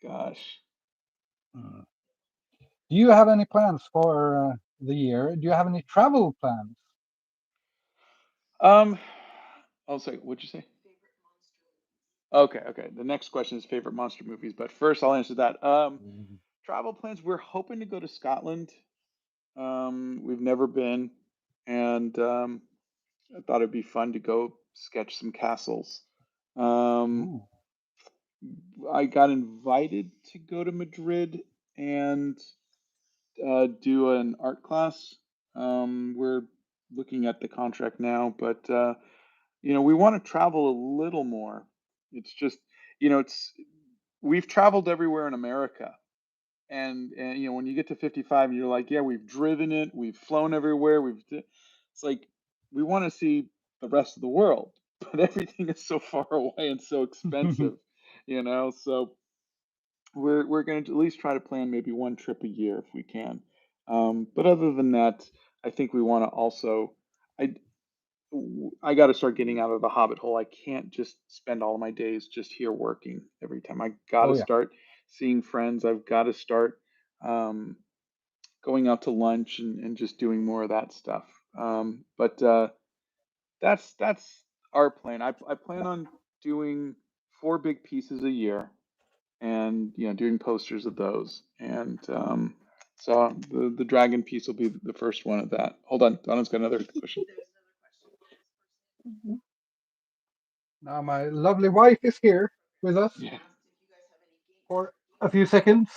gosh. Mm. Do you have any plans for the year? Do you have any travel plans? Um, I'll say, what'd you say? Okay, okay. The next question is favorite monster movies, but first I'll answer that. Mm. Travel plans. We're hoping to go to Scotland. We've never been, and I thought it'd be fun to go sketch some castles. Um, Ooh. I got invited to go to Madrid and do an art class. We're looking at the contract now, but we want to travel a little more. It's just, it's we've traveled everywhere in America, and when you get to 55, you're like, yeah, we've driven it, we've flown everywhere, it's like we want to see the rest of the world, but everything is so far away and so expensive, So we're going to at least try to plan maybe one trip a year if we can. But other than that, I think we want to also. I I got to start getting out of the hobbit hole. I can't just spend all of my days just here working every time. I got Oh to yeah. start seeing friends. I've got to start um, going out to lunch and just doing more of that stuff. But that's our plan. I plan on doing four big pieces a year, and doing posters of those. And so the dragon piece will be the first one of that. Hold on, Donna's got another question. Mhm. Now my lovely wife is here with us Yeah. for a few seconds,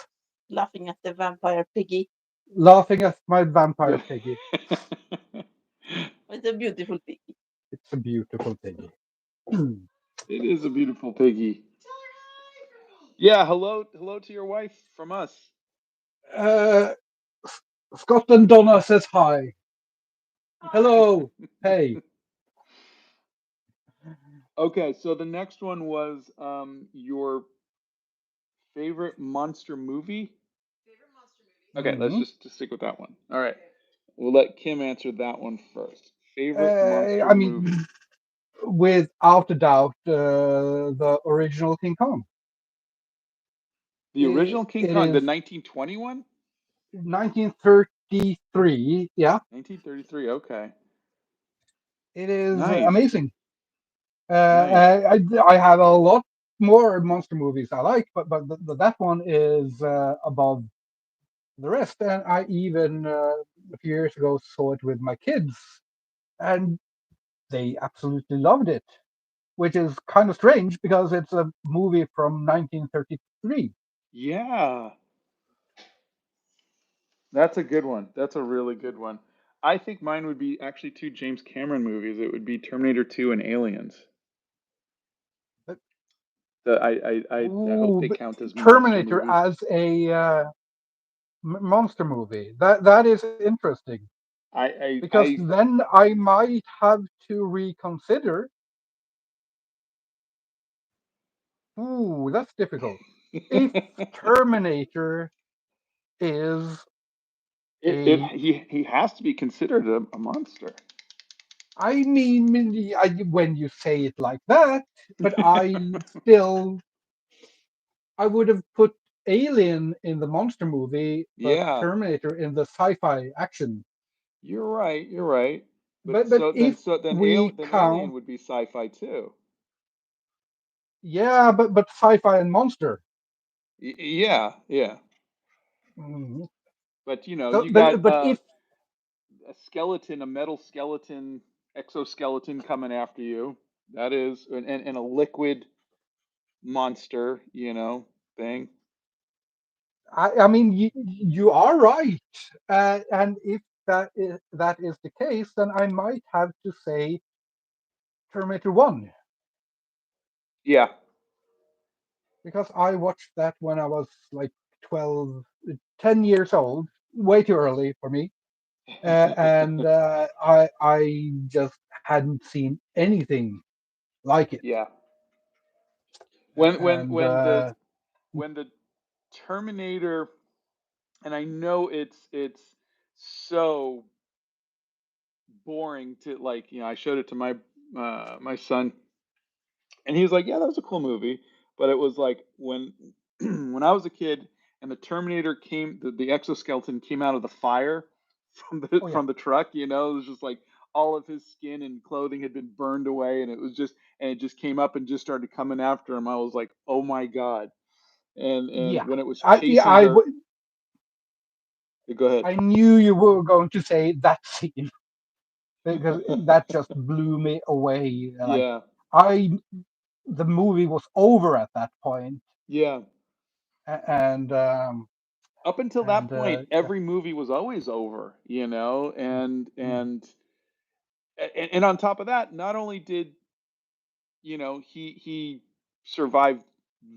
Laughing at the vampire piggy. laughing at my vampire The- piggy. It's a beautiful piggy. It's a beautiful piggy. it is a beautiful piggy. Yeah, hello to your wife from us. uh, Scotland Donna says hi. Hello. Hey. Okay, so the next one was your favorite monster movie. Okay, let's Mhm. just stick with that one. All right, we'll let Kim answer that one first. Favorite monster I mean, movie. without a doubt, the original King Kong. The original King It Kong, the is 1921? 1933. Yeah, 1933. Okay. it is Nice. amazing. Nice. I have a lot more monster movies I like, but that one is above the rest. And I even a few years ago saw it with my kids, and they absolutely loved it, which is kind of strange because it's a movie from 1933. Yeah. That's a good one. That's a really good one. I think mine would be actually two James Cameron movies. It would be Terminator 2 and Aliens. But, I hope ooh, they but count as monster Terminator movies. as a monster movie, that is interesting, I because I then I might have to reconsider. Ooh, that's difficult. If it, Terminator is a, he has to be considered a monster. I mean, when you say it like that, but I would have put Alien in the monster movie, but Yeah, Terminator in the sci-fi action. you're right. You're right. But But if we Alien count, would be sci-fi too. yeah, but sci-fi and monster. Yeah, yeah. Mhm. But So, you got but if a skeleton, a metal skeleton, exoskeleton coming after you. That is, and a liquid monster, thing. I mean, you are right, and if that is the case, then I might have to say Terminator One, Yeah, because I watched that when I was like 12, 10 years old, way too early for me, and I just hadn't seen anything like it, yeah. When when and when the when the Terminator, and I know it's so boring to, like, I showed it to my son, and he was like, "Yeah, that was a cool movie," but it was like when when I was a kid and the Terminator came, the exoskeleton came out of the fire from the oh yeah, from the truck. It was just like all of his skin and clothing had been burned away, and it just came up and just started coming after him. I was like, "Oh my god!" And yeah, when it was I yeah, chasing her, go ahead. I knew you were going to say that scene, because that just blew me away. Like Yeah, I the movie was over at that point, Yeah. and Up until that point, yeah. every movie was always over, Mm, mm, and on top of that, not only did he survived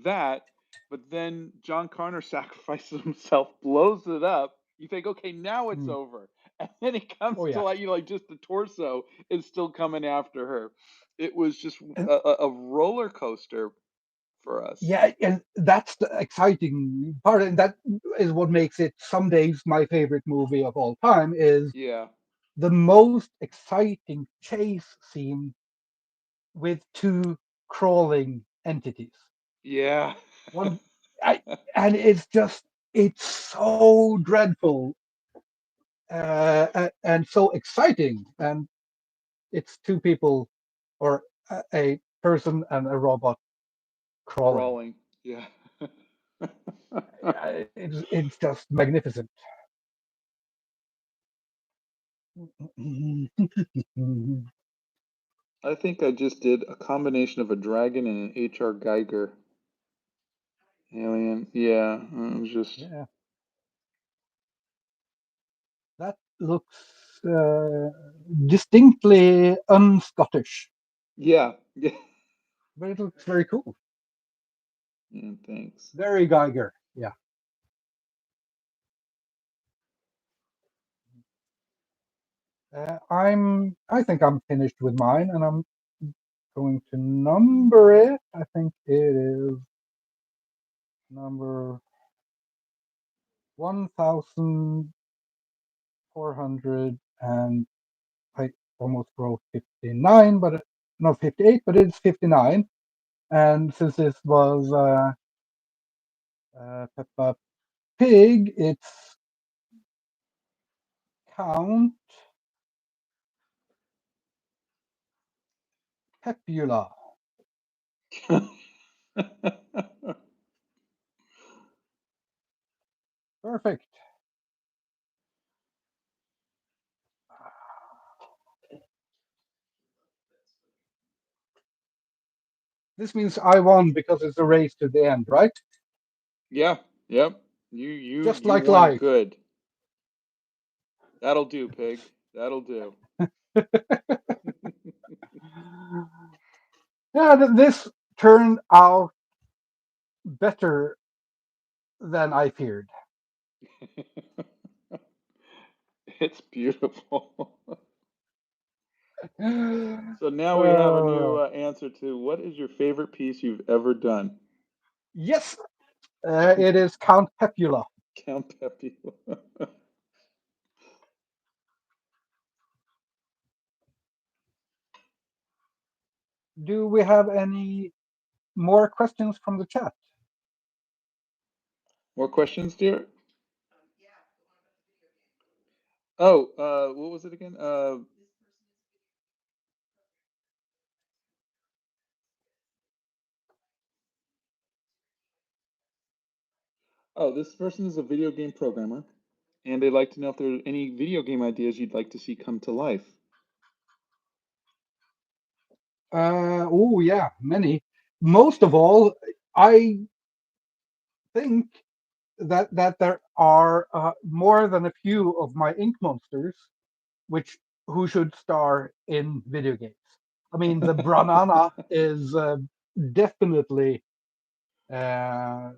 that, but then John Connor sacrifices himself, blows it up. You think, okay, now it's mm. over, and then he comes Oh to, yeah, like just the torso is still coming after her. It was just and a roller coaster for us. yeah, and that's the exciting part, and that is what makes it some days my favorite movie of all time. Is Yeah, the most exciting chase scene with two crawling entities. yeah. One, I, and it's so dreadful, and so exciting, and it's two people, or a person and a robot crawling. Crawling. Yeah. It's just magnificent. I think I just did a combination of a dragon and an H.R. Geiger alien. Yeah, it was just. Yeah, that looks distinctly un-Scottish, Yeah, yeah. but it looks very cool. Yeah, thanks. Very Geiger. Yeah. I think I'm finished with mine, and I'm going to number it. I think it is number 1,400, and I almost wrote 59, but no, 58, but it's 59. And since this was Peppa Pig, it's Count Pepula. Perfect. This means I won because it's a race to the end, right? Yeah, yep. You Just you like won life. good. That'll do, pig. That'll do. Yeah, this turned out better than I feared. It's beautiful. So now we have a new Uh, answer to what is your favorite piece you've ever done? yes, it is Count Pepula. Count Pepe. Do we have any more questions from the chat? More questions, dear? Oh, what was it again? Oh, this person is a video game programmer, and they'd like to know if there are any video game ideas you'd like to see come to life. Oh, yeah, many. Most of all, I think that there are more than a few of my ink monsters which who should star in video games. I mean, the Branana is definitely uh,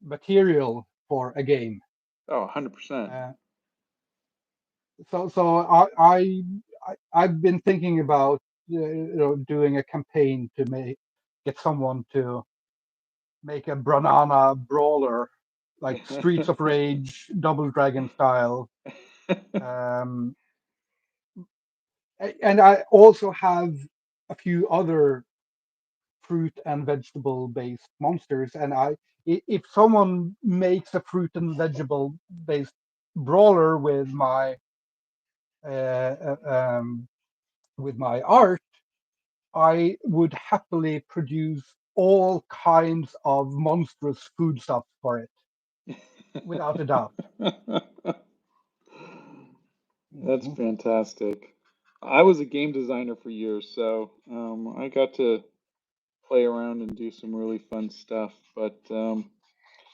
material for a game. Oh, 100%. Uh, so I've been thinking about doing a campaign to get someone to make a Branana brawler, like Streets of Rage, Double Dragon style. Um, and I also have a few other fruit and vegetable based monsters, and if someone makes a fruit and vegetable based brawler uh, uh, um, with my art, I would happily produce all kinds of monstrous food stuff for it, without a doubt. That's Mhm. fantastic. I was a game designer for years, so I got to. play around and do some really fun stuff. But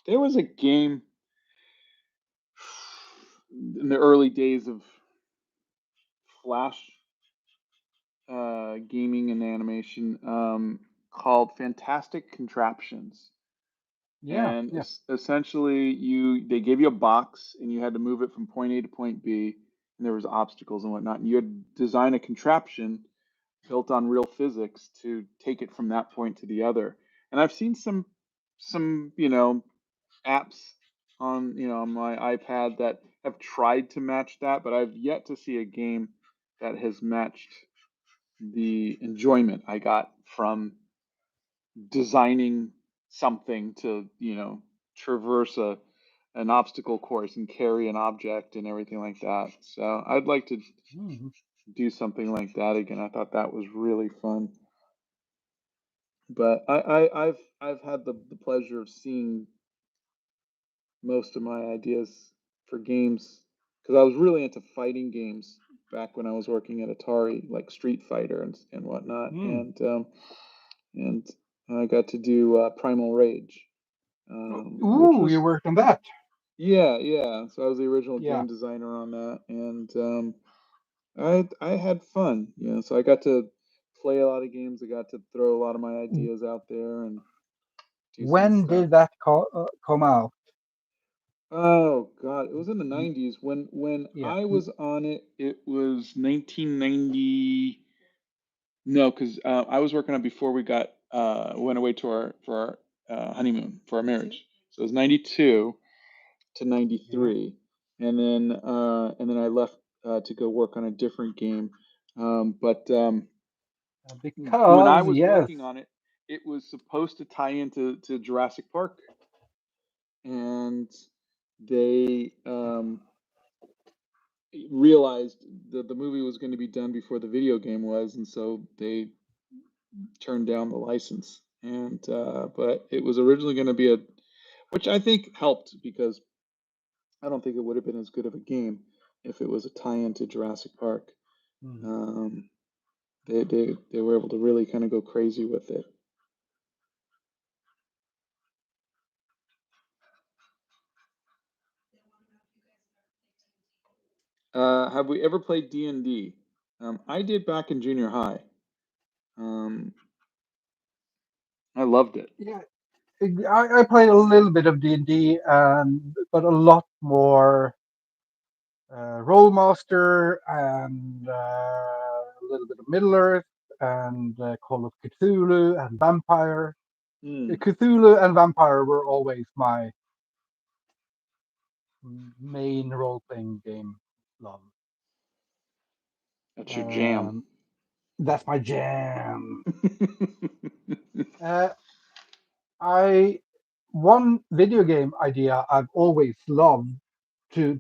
there was a game in the early days of Flash gaming and animation called Fantastic Contraptions. Yeah, And yeah. essentially, they gave you a box and you had to move it from point A to point B, and there was obstacles and whatnot. And you had to design a contraption built on real physics to take it from that point to the other. And I've seen some apps on on my iPad that have tried to match that, but I've yet to see a game that has matched the enjoyment I got from designing something to traverse an obstacle course and carry an object and everything like that. So I'd like to Mhm. do something like that again. I thought that was really fun. But I've had the pleasure of seeing most of my ideas for games because I was really into fighting games back when I was working at Atari, like Street Fighter and whatnot, Mm. and I got to do Primal Rage, which Ooh, you was worked on that. yeah. So I was the original Yeah. game designer on that, and I had fun, So I got to play a lot of games. I got to throw a lot of my ideas out there and do some When stuff. did that come out? Oh God, it was in the Y- '90s when Yeah. I was on it. It was 1990. No, because I was working on it before we got went away to our for our honeymoon for our marriage. So it was '92 to Yeah. '93, and then I left to go work on a different game. But when I Because was yes. working on it, it was supposed to tie into Jurassic Park, and they realized that the movie was going to be done before the video game was, and so they turned down the license. And but it was originally going to be which I think helped because I don't think it would have been as good of a game if it was a tie-in to Jurassic Park. Mm. Um, they were able to really kind of go crazy with it. Have we ever played D&D? I did back in junior high. Um, I loved it. Yeah. I played a little bit of D&D, and but a lot more Roll Master and a little bit of Middle Earth and Call of Cthulhu and Vampire. Mm, Cthulhu and Vampire were always my main role playing game love. that's your jam. Um, that's my jam. Uh, I One video game idea I've always loved to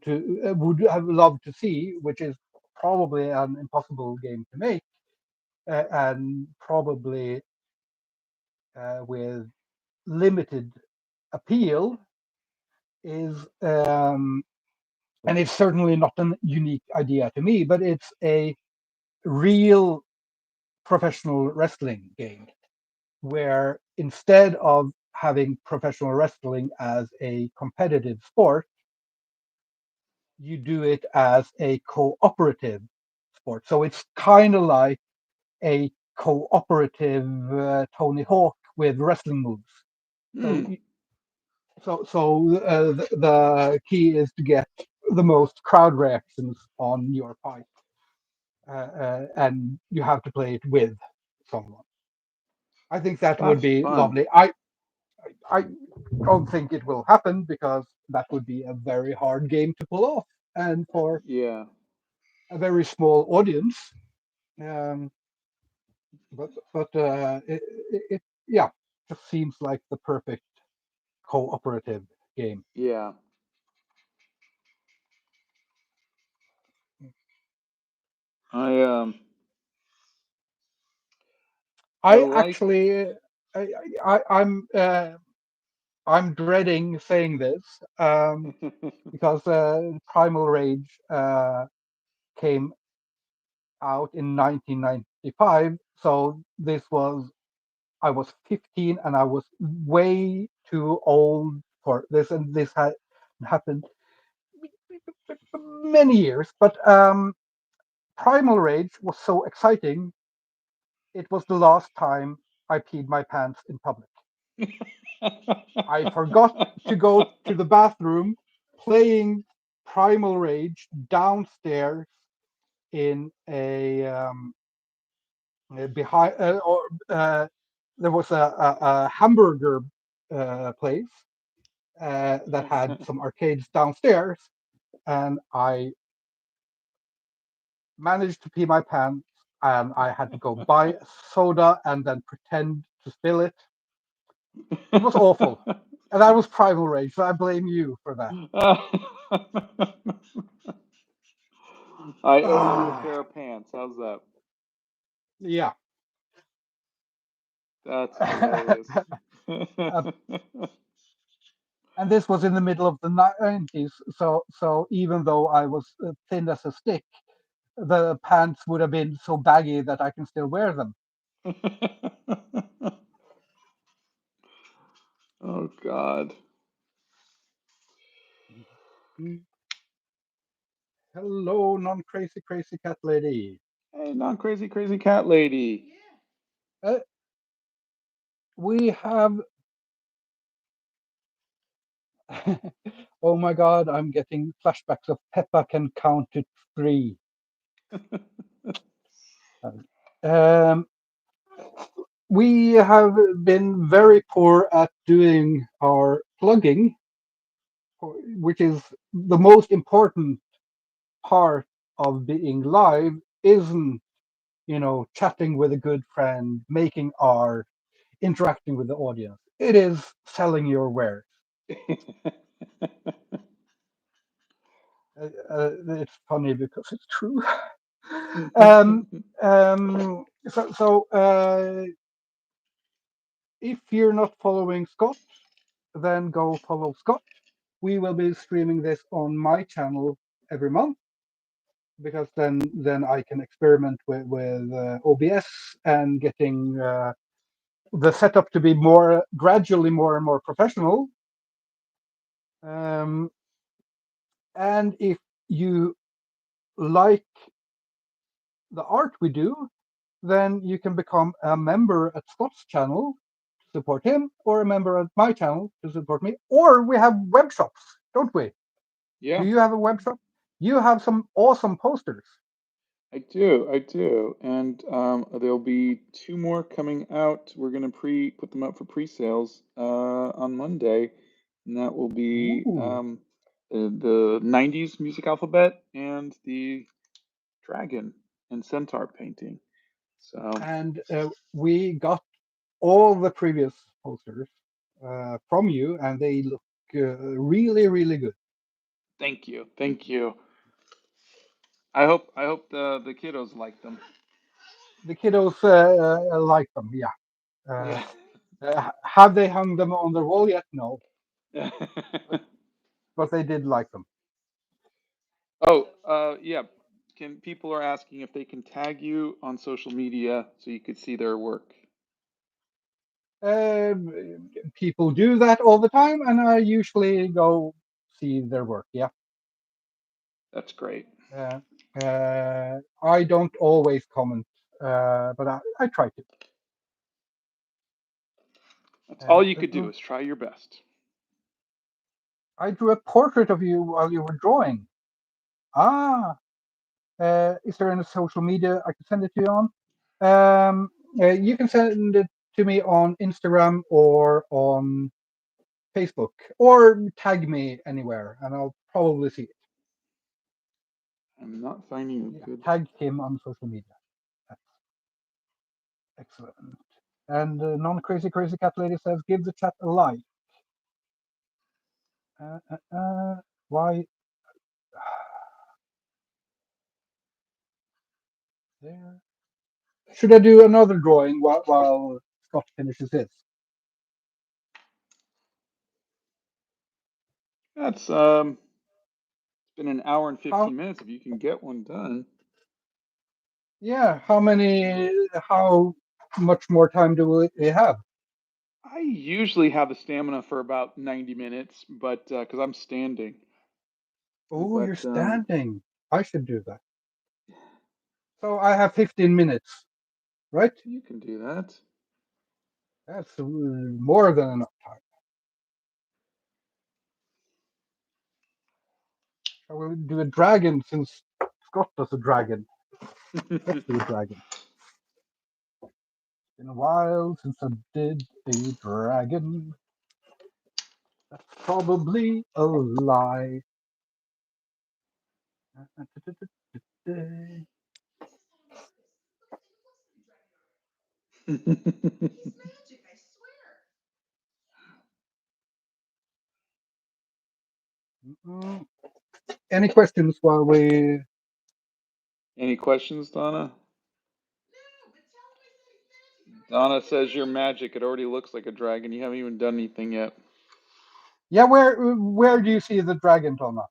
would have loved to see, which is probably an impossible game to make, and probably with limited appeal, is and it's certainly not a unique idea to me, but it's a real professional wrestling game where instead of having professional wrestling as a competitive sport, you do it as a cooperative sport. So it's kind of like a cooperative Tony Hawk with wrestling moves. So Mm, the key is to get the most crowd reactions on your fight, and you have to play it with someone. I think that would that's be fun. lovely. I don't think it will happen because that would be a very hard game to pull off, and for Yeah, a very small audience. Um, but yeah, just seems like the perfect cooperative game. yeah. I I I like. actually, I, I'm dreading saying this because Primal Rage came out in 1995, so this was I was 15 and I was way too old for this, and this had happened many years. But Primal Rage was so exciting. It was the last time I peed my pants in public. I forgot to go to the bathroom, playing Primal Rage downstairs in a behind or there was a hamburger place that had some arcades downstairs, and I managed to pee my pants, and I had to go buy a soda and then pretend to spill it. It was awful, and that was Primal Rage. So I blame you for that. I owe you a Ah, pair of pants. How's that? yeah. That's hilarious. Uh, and this was in the middle of the 90s, so even though I was thin as a stick, the pants would have been so baggy that I can still wear them. Oh God. Hello, non-crazy crazy cat lady. Hey, non crazy crazy cat lady. Uh, we have. Oh my God, I'm getting flashbacks of Peppa can count to three. Um, we have been very poor at doing our plugging, which is the most important part of being live. Isn't chatting with a good friend, making art, interacting with the audience. It is selling your wares. It's funny because it's true. um, so if you're not following Scott, then go follow Scott. We will be streaming this on my channel every month because then I can experiment with OBS and getting the setup to be more gradually more and more professional. Um, and if you like the art we do, then you can become a member at Scott's channel to support him, or a member at my channel to support me. Or we have web shops, don't we? Do Yeah, you have a web shop? You have some awesome posters. I do. I do. And there'll be two more coming out. We're gonna pre put them out for pre-sales on Monday, and that will be Ooh. the 90s music alphabet and the dragon and centaur painting. So And we got all the previous posters from you, and they look really, really good. thank you, thank you. I hope the kiddos like them. The kiddos like them, yeah. Yeah. Have they hung them on the wall yet? No, but, but they did like them. Oh, yeah. Can people are asking if they can tag you on social media so you could see their work. Uh, People do that all the time, and I usually go see their work. Yeah, That's great. uh, I don't always comment, but I try to. That's all Uh, you could uh, do is try your best. I drew a portrait of you while you were drawing. Ah, is there any social media I can send it to you on? You can send it to me on Instagram or on Facebook, or tag me anywhere, and I'll probably see it. I'm not finding a Yeah, good. tag him on social media. That's excellent. And non-crazy crazy cat lady says, give the chat a like. Uh, uh, why there? Should I do another drawing while Scott finishes his? That's it's been an hour and How? 15 minutes. If you can get one done. Yeah. How many? How? much more time do we have? I usually have the stamina for about 90 minutes, but because I'm standing. Oh, you're But standing. I should do that. So I have 15 minutes, right? you can do that. That's more than enough time. Shall we do a dragon since Scott does a dragon? Let's do a dragon. Been a while since I did a dragon. That's probably a lie. Mm, Any questions while we? Any questions, Donna? Donna says you're magic. It already looks like a dragon. You haven't even done anything yet. Yeah, where do you see the dragon, Thomas?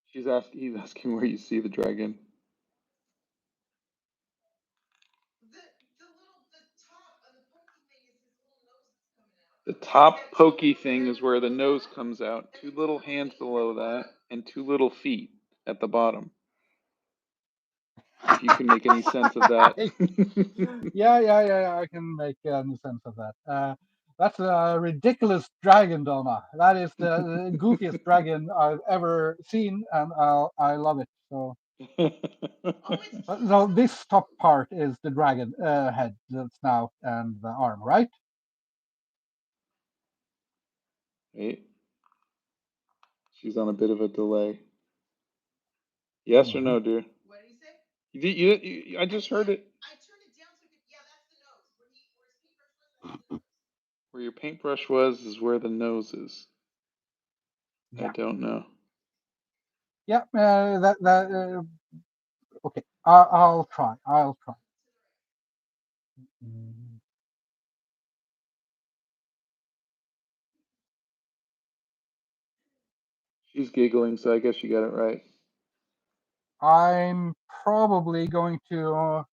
He's asking where you see the dragon. The top pokey thing is where the nose comes out. Two little hands below that, and two little feet at the bottom. If you can make any sense of that. Yeah. I can make any sense of that. That's a ridiculous dragon, Donna. That is the goofiest dragon I've ever seen, and I love it. So, no, this top part is the dragon head, the snout, and the arm, right? Wait, she's on a bit of a delay. Yes or no, dear? I just heard it. Where your paintbrush was is where the nose is. I Yeah. don't know. Yeah. Okay. I'll try. I'll try. Mm, She's giggling, so I guess you got it right. I'm probably going to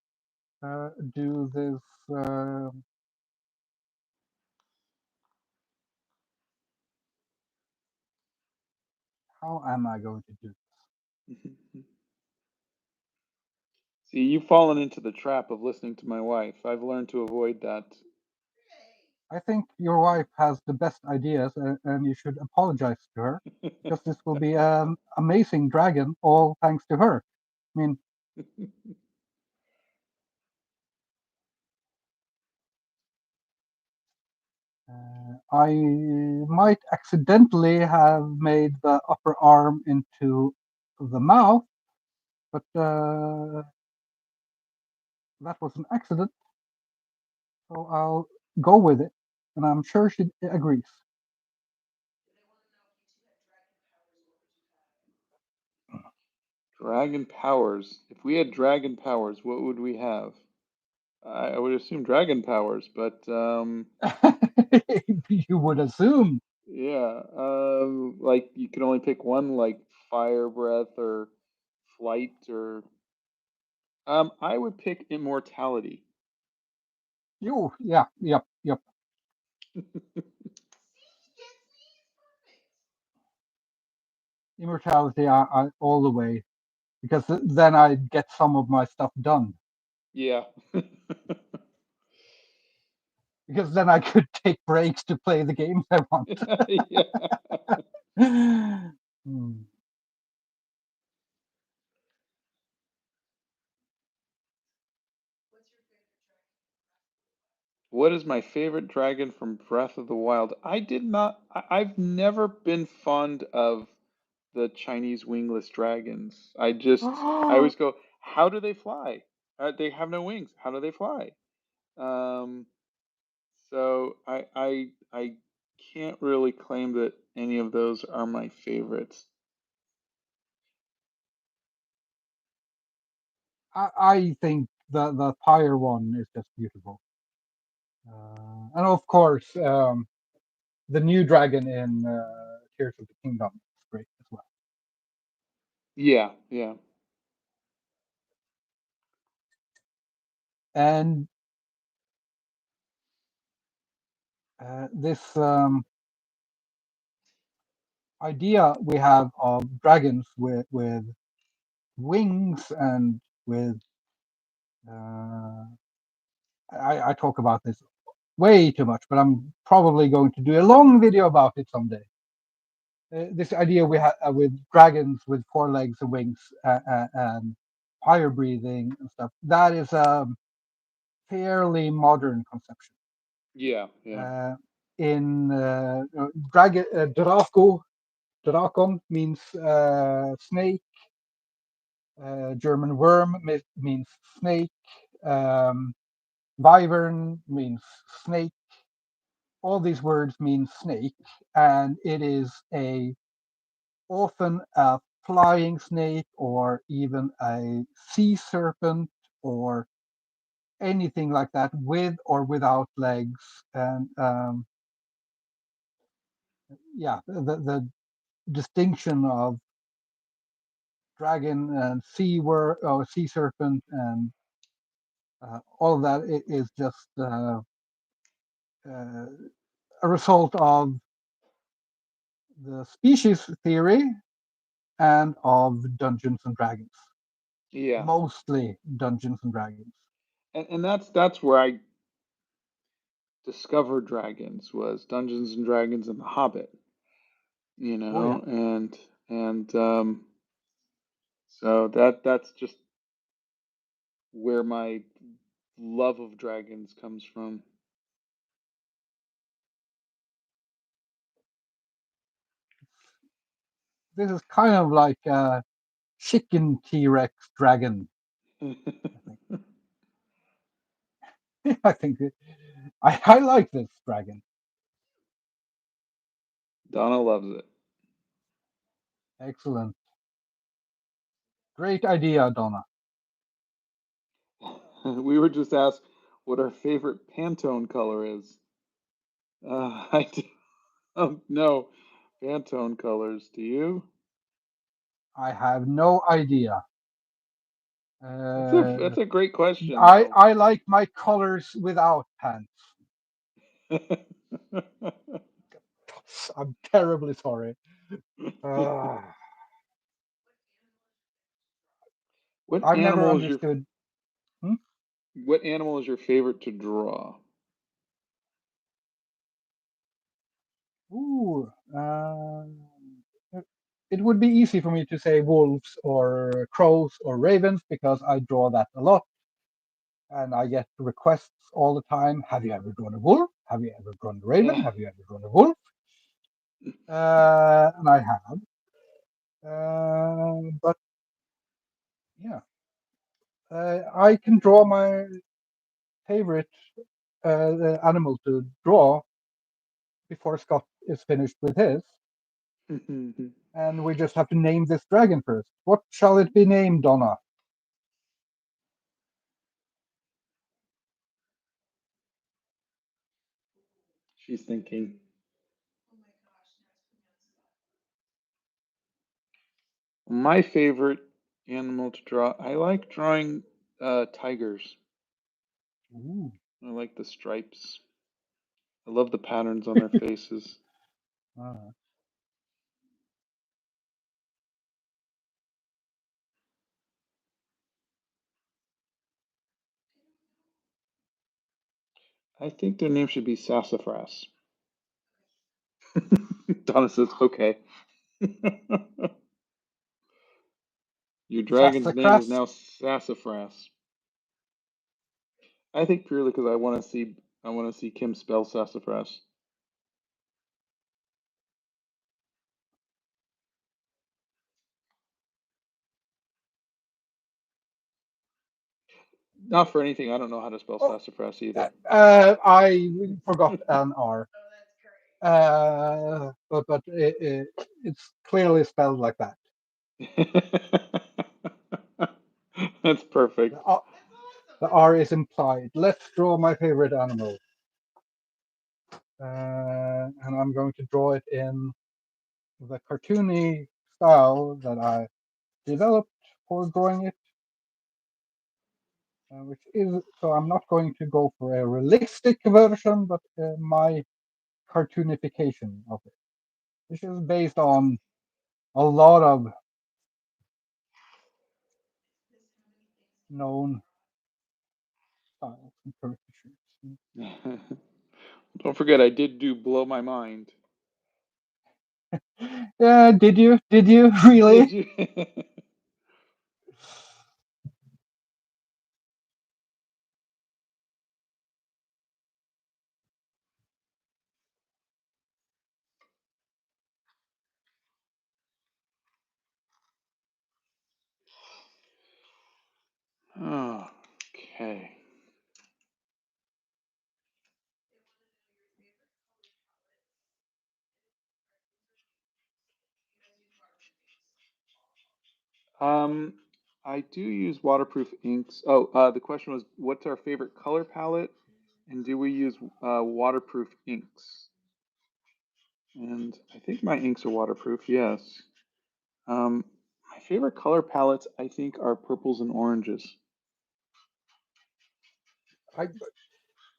do this. How am I going to do this? See, you've fallen into the trap of listening to my wife. I've learned to avoid that. I think your wife has the best ideas, and you should apologize to her because this will be an amazing dragon, all thanks to her. I mean, I might accidentally have made the upper arm into the mouth, but that was an accident, so I'll go with it, and I'm sure she agrees. Dragon powers. If we had dragon powers, what would we have? I would assume dragon powers, but You would assume. yeah, like you can only pick one, like fire breath or flight or I would pick immortality. Yep. Immortality, all the way, because then I'd get some of my stuff done. Yeah. Because then I could take breaks to play the games I want. Yeah. Hmm. What is my favorite dragon from Breath of the Wild? I've never been fond of the Chinese wingless dragons. I always go, how do they fly? They have no wings. How do they fly? Um, so I can't really claim that any of those are my favorites. I think the pyre one is just beautiful, and of course, the new dragon in Tears of the Kingdom is great as well. Yeah, yeah. And this idea we have of dragons with wings and with uh, I talk about this way too much, but I'm probably going to do a long video about it someday. This idea we have with dragons with four legs and wings and fire breathing and stuff, that is a fairly modern conception. Yeah, yeah. Uh, in dragon, drakon means snake. German worm means snake. Um, Wyvern means snake. All these words mean snake, and it is a often a flying snake or even a sea serpent or anything like that, with or without legs. And yeah, the distinction of dragon and or sea serpent and all of that is just uh, a result of the species theory and of Dungeons and Dragons, Yeah. mostly Dungeons and Dragons. And that's where I discovered dragons was Dungeons and Dragons and The Hobbit, you Oh yeah, know, and so that's just where my love of dragons comes from. this is kind of like a chicken T-Rex dragon. I think. I think I like this dragon. Donna loves it. Excellent, great idea, Donna. We were just asked what our favorite Pantone color is. I don't know Pantone colors. Do you? I have no idea. That's a great question I though. I like my colors without pants. I'm terribly sorry. Uh, What I've never animal is your understood. Hmm? what animal is your favorite to draw? Ooh, it would be easy for me to say wolves or crows or ravens because I draw that a lot, and I get requests all the time. Have you ever drawn a wolf? Have you ever drawn a raven? Yeah. Have you ever drawn a wolf? And I have. But yeah, I can draw my favorite animal to draw before Scott is finished with his, and we just have to name this dragon first. What shall it be named, Donna? She's thinking. My favorite animal to draw. I like drawing tigers. Ooh. I like the stripes. I love the patterns on their faces. Uh, I think their name should be sassafras. Donna says, okay. Your dragon's name is Sassafras. now sassafras. I think purely because I want to see Kim spell sassafras. Not for anything. I don't know how to spell Oh, sassafras either. I forgot an R. But it's clearly spelled like that. That's The perfect. R, the R is implied. Let's draw my favorite animal, and I'm going to draw it in the cartoony style that I developed for drawing it, which is so I'm not going to go for a realistic version, but my cartoonification of it, which is based on a lot of known styles and caricatures. Don't forget, I did do Blow My Mind. Yeah, did you? Did you Did really? you? Oh, okay. Um, I do use waterproof inks. Oh, the question was, what's our favorite color palette, and do we use waterproof inks? And I think my inks are waterproof. Yes. My favorite color palettes, I think, are purples and oranges. I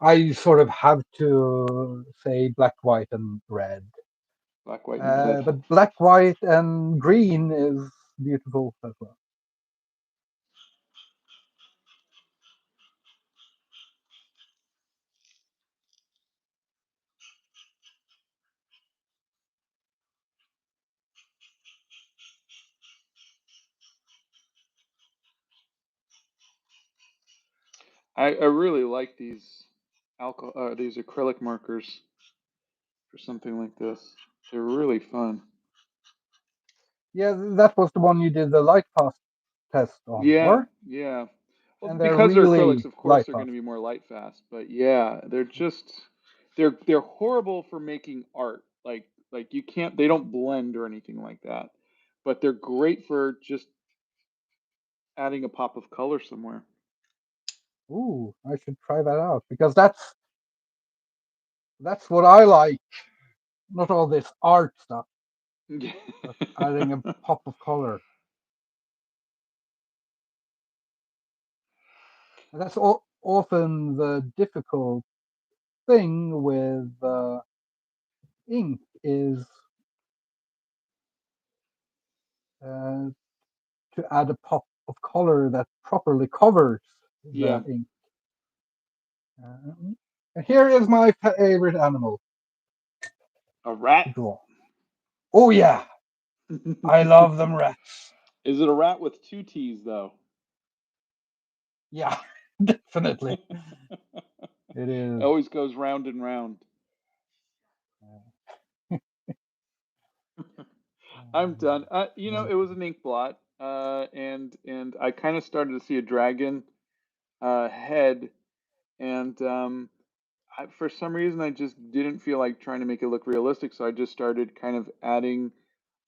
I sort of have to say black, white, and red. Black, white, and red. But black, white, and green is beautiful as well. I really like these acrylic markers for something like this. They're really fun. Yeah, that was the one you did the light fast test on, Yeah, or? yeah. Well, And they're because they're acrylics, really of course light they're going fast. to be more light fast. But yeah, they're horrible for making art. Like you can't they don't blend or anything like that. But they're great for just adding a pop of color somewhere. Ooh, I should try that out because that's what I like. Not all this art stuff, but adding a pop of color. And that's often the difficult thing with ink is uh, to add a pop of color that properly covers Yeah, the ink. And here is my favorite animal a rat. to draw. Oh yeah, I love them rats. Is it a rat with two T's though? Yeah, definitely It it is. always goes round and round. I'm done. It was an ink blot, and I kind of started to see a dragon head, and for some reason I just didn't feel like trying to make it look realistic, so I just started kind of adding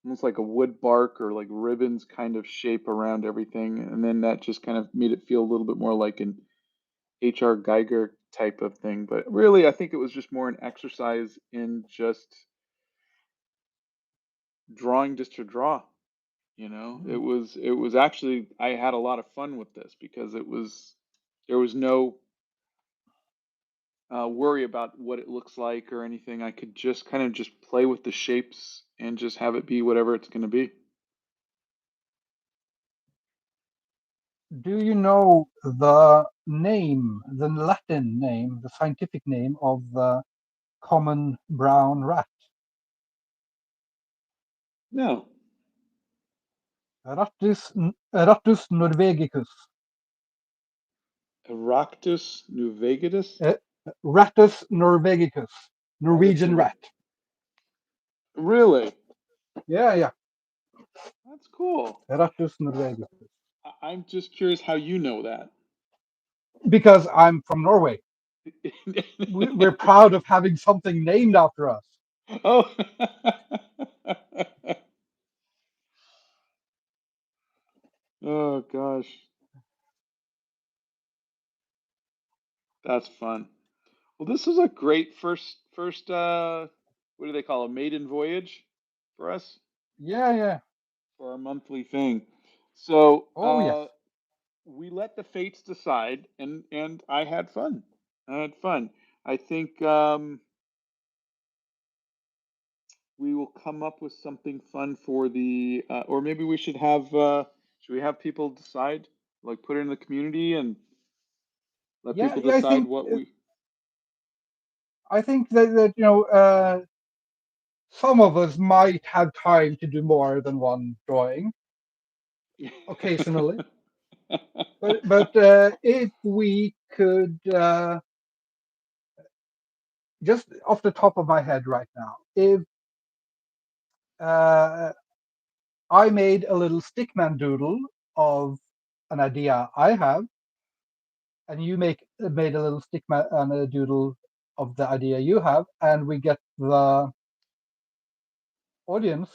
almost like a wood bark or like ribbons kind of shape around everything, and then that just kind of made it feel a little bit more like an H.R. Geiger type of thing. But really, I think it was just more an exercise in just drawing just to draw. It was actually I had a lot of fun with this because there was no worry about what it looks like or anything. I could just kind of just play with the shapes and just have it be whatever it's going to be. Do you know the name, the Latin name, the scientific name of the common brown rat? No, Rattus norvegicus. Aractus nuvigatus, Uh, Rattus norvegicus, Ratus Norwegian nuvic. rat. Really? Yeah, yeah. That's cool. Rattus norvegicus. I'm just curious how you know that. Because I'm from Norway. We're proud of having something named after us. Oh. Oh gosh, that's fun. Well, this was a great first what do they call a maiden voyage for us Yeah, yeah. for our monthly thing. So, Oh, yes. we let the fates decide, and I had fun. I had fun. I think we will come up with something fun for the, or maybe we should we have people decide, like put it in the community and let Yeah, people yeah. decide what we. I think that some of us might have time to do more than one drawing occasionally. But if we could, just off the top of my head right now, if I made a little stickman doodle of an idea I have, and you made a little stickman and a doodle of the idea you have, and we get the audience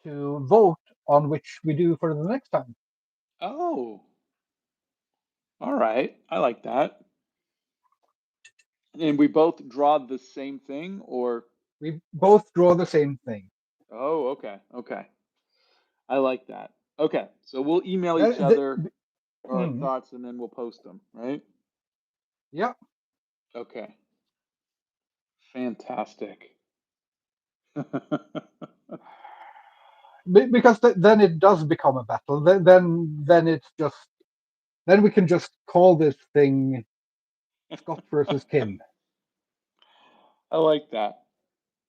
to vote on which we do for the next time. Oh, all right. I like that. And we both draw the same thing, or? We both draw the same thing. Oh, okay, okay. I like that. Okay, so we'll email each The, other our mm, thoughts and then we'll post them, right? yeah, Okay, fantastic. because then it does become a battle. Then it's just then we can just call this thing Scott versus Kim. I like that.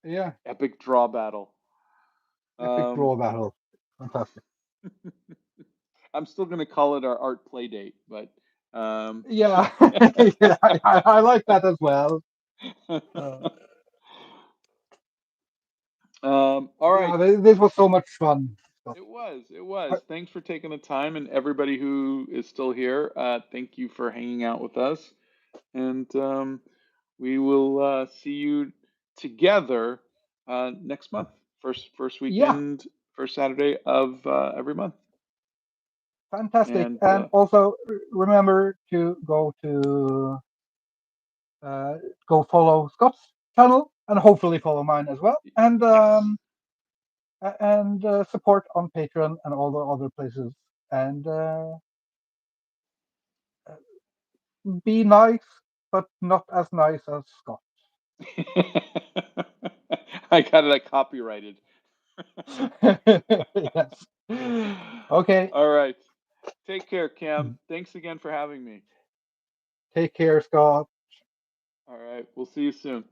Yeah, Epic draw battle. epic Um, draw battle. Fantastic. I'm still gonna call it our art play date, but Yeah, yeah, I like that as well. All right. Yeah, this was so much fun. Scott. It was. It was. Thanks for taking the time, and everybody who is still here. Thank you for hanging out with us, and we will see you together next month. First Yeah, weekend, first Saturday of every month. fantastic. And And also remember to uh, go follow Scott's channel and hopefully follow mine as well. yes. And support on Patreon and all the other places. And be nice, but not as nice as Scott. I got it copyrighted. Yes. Okay. All right. Take care, Cam. Thanks again for having me. Take care, Scott. All right. We'll see you soon.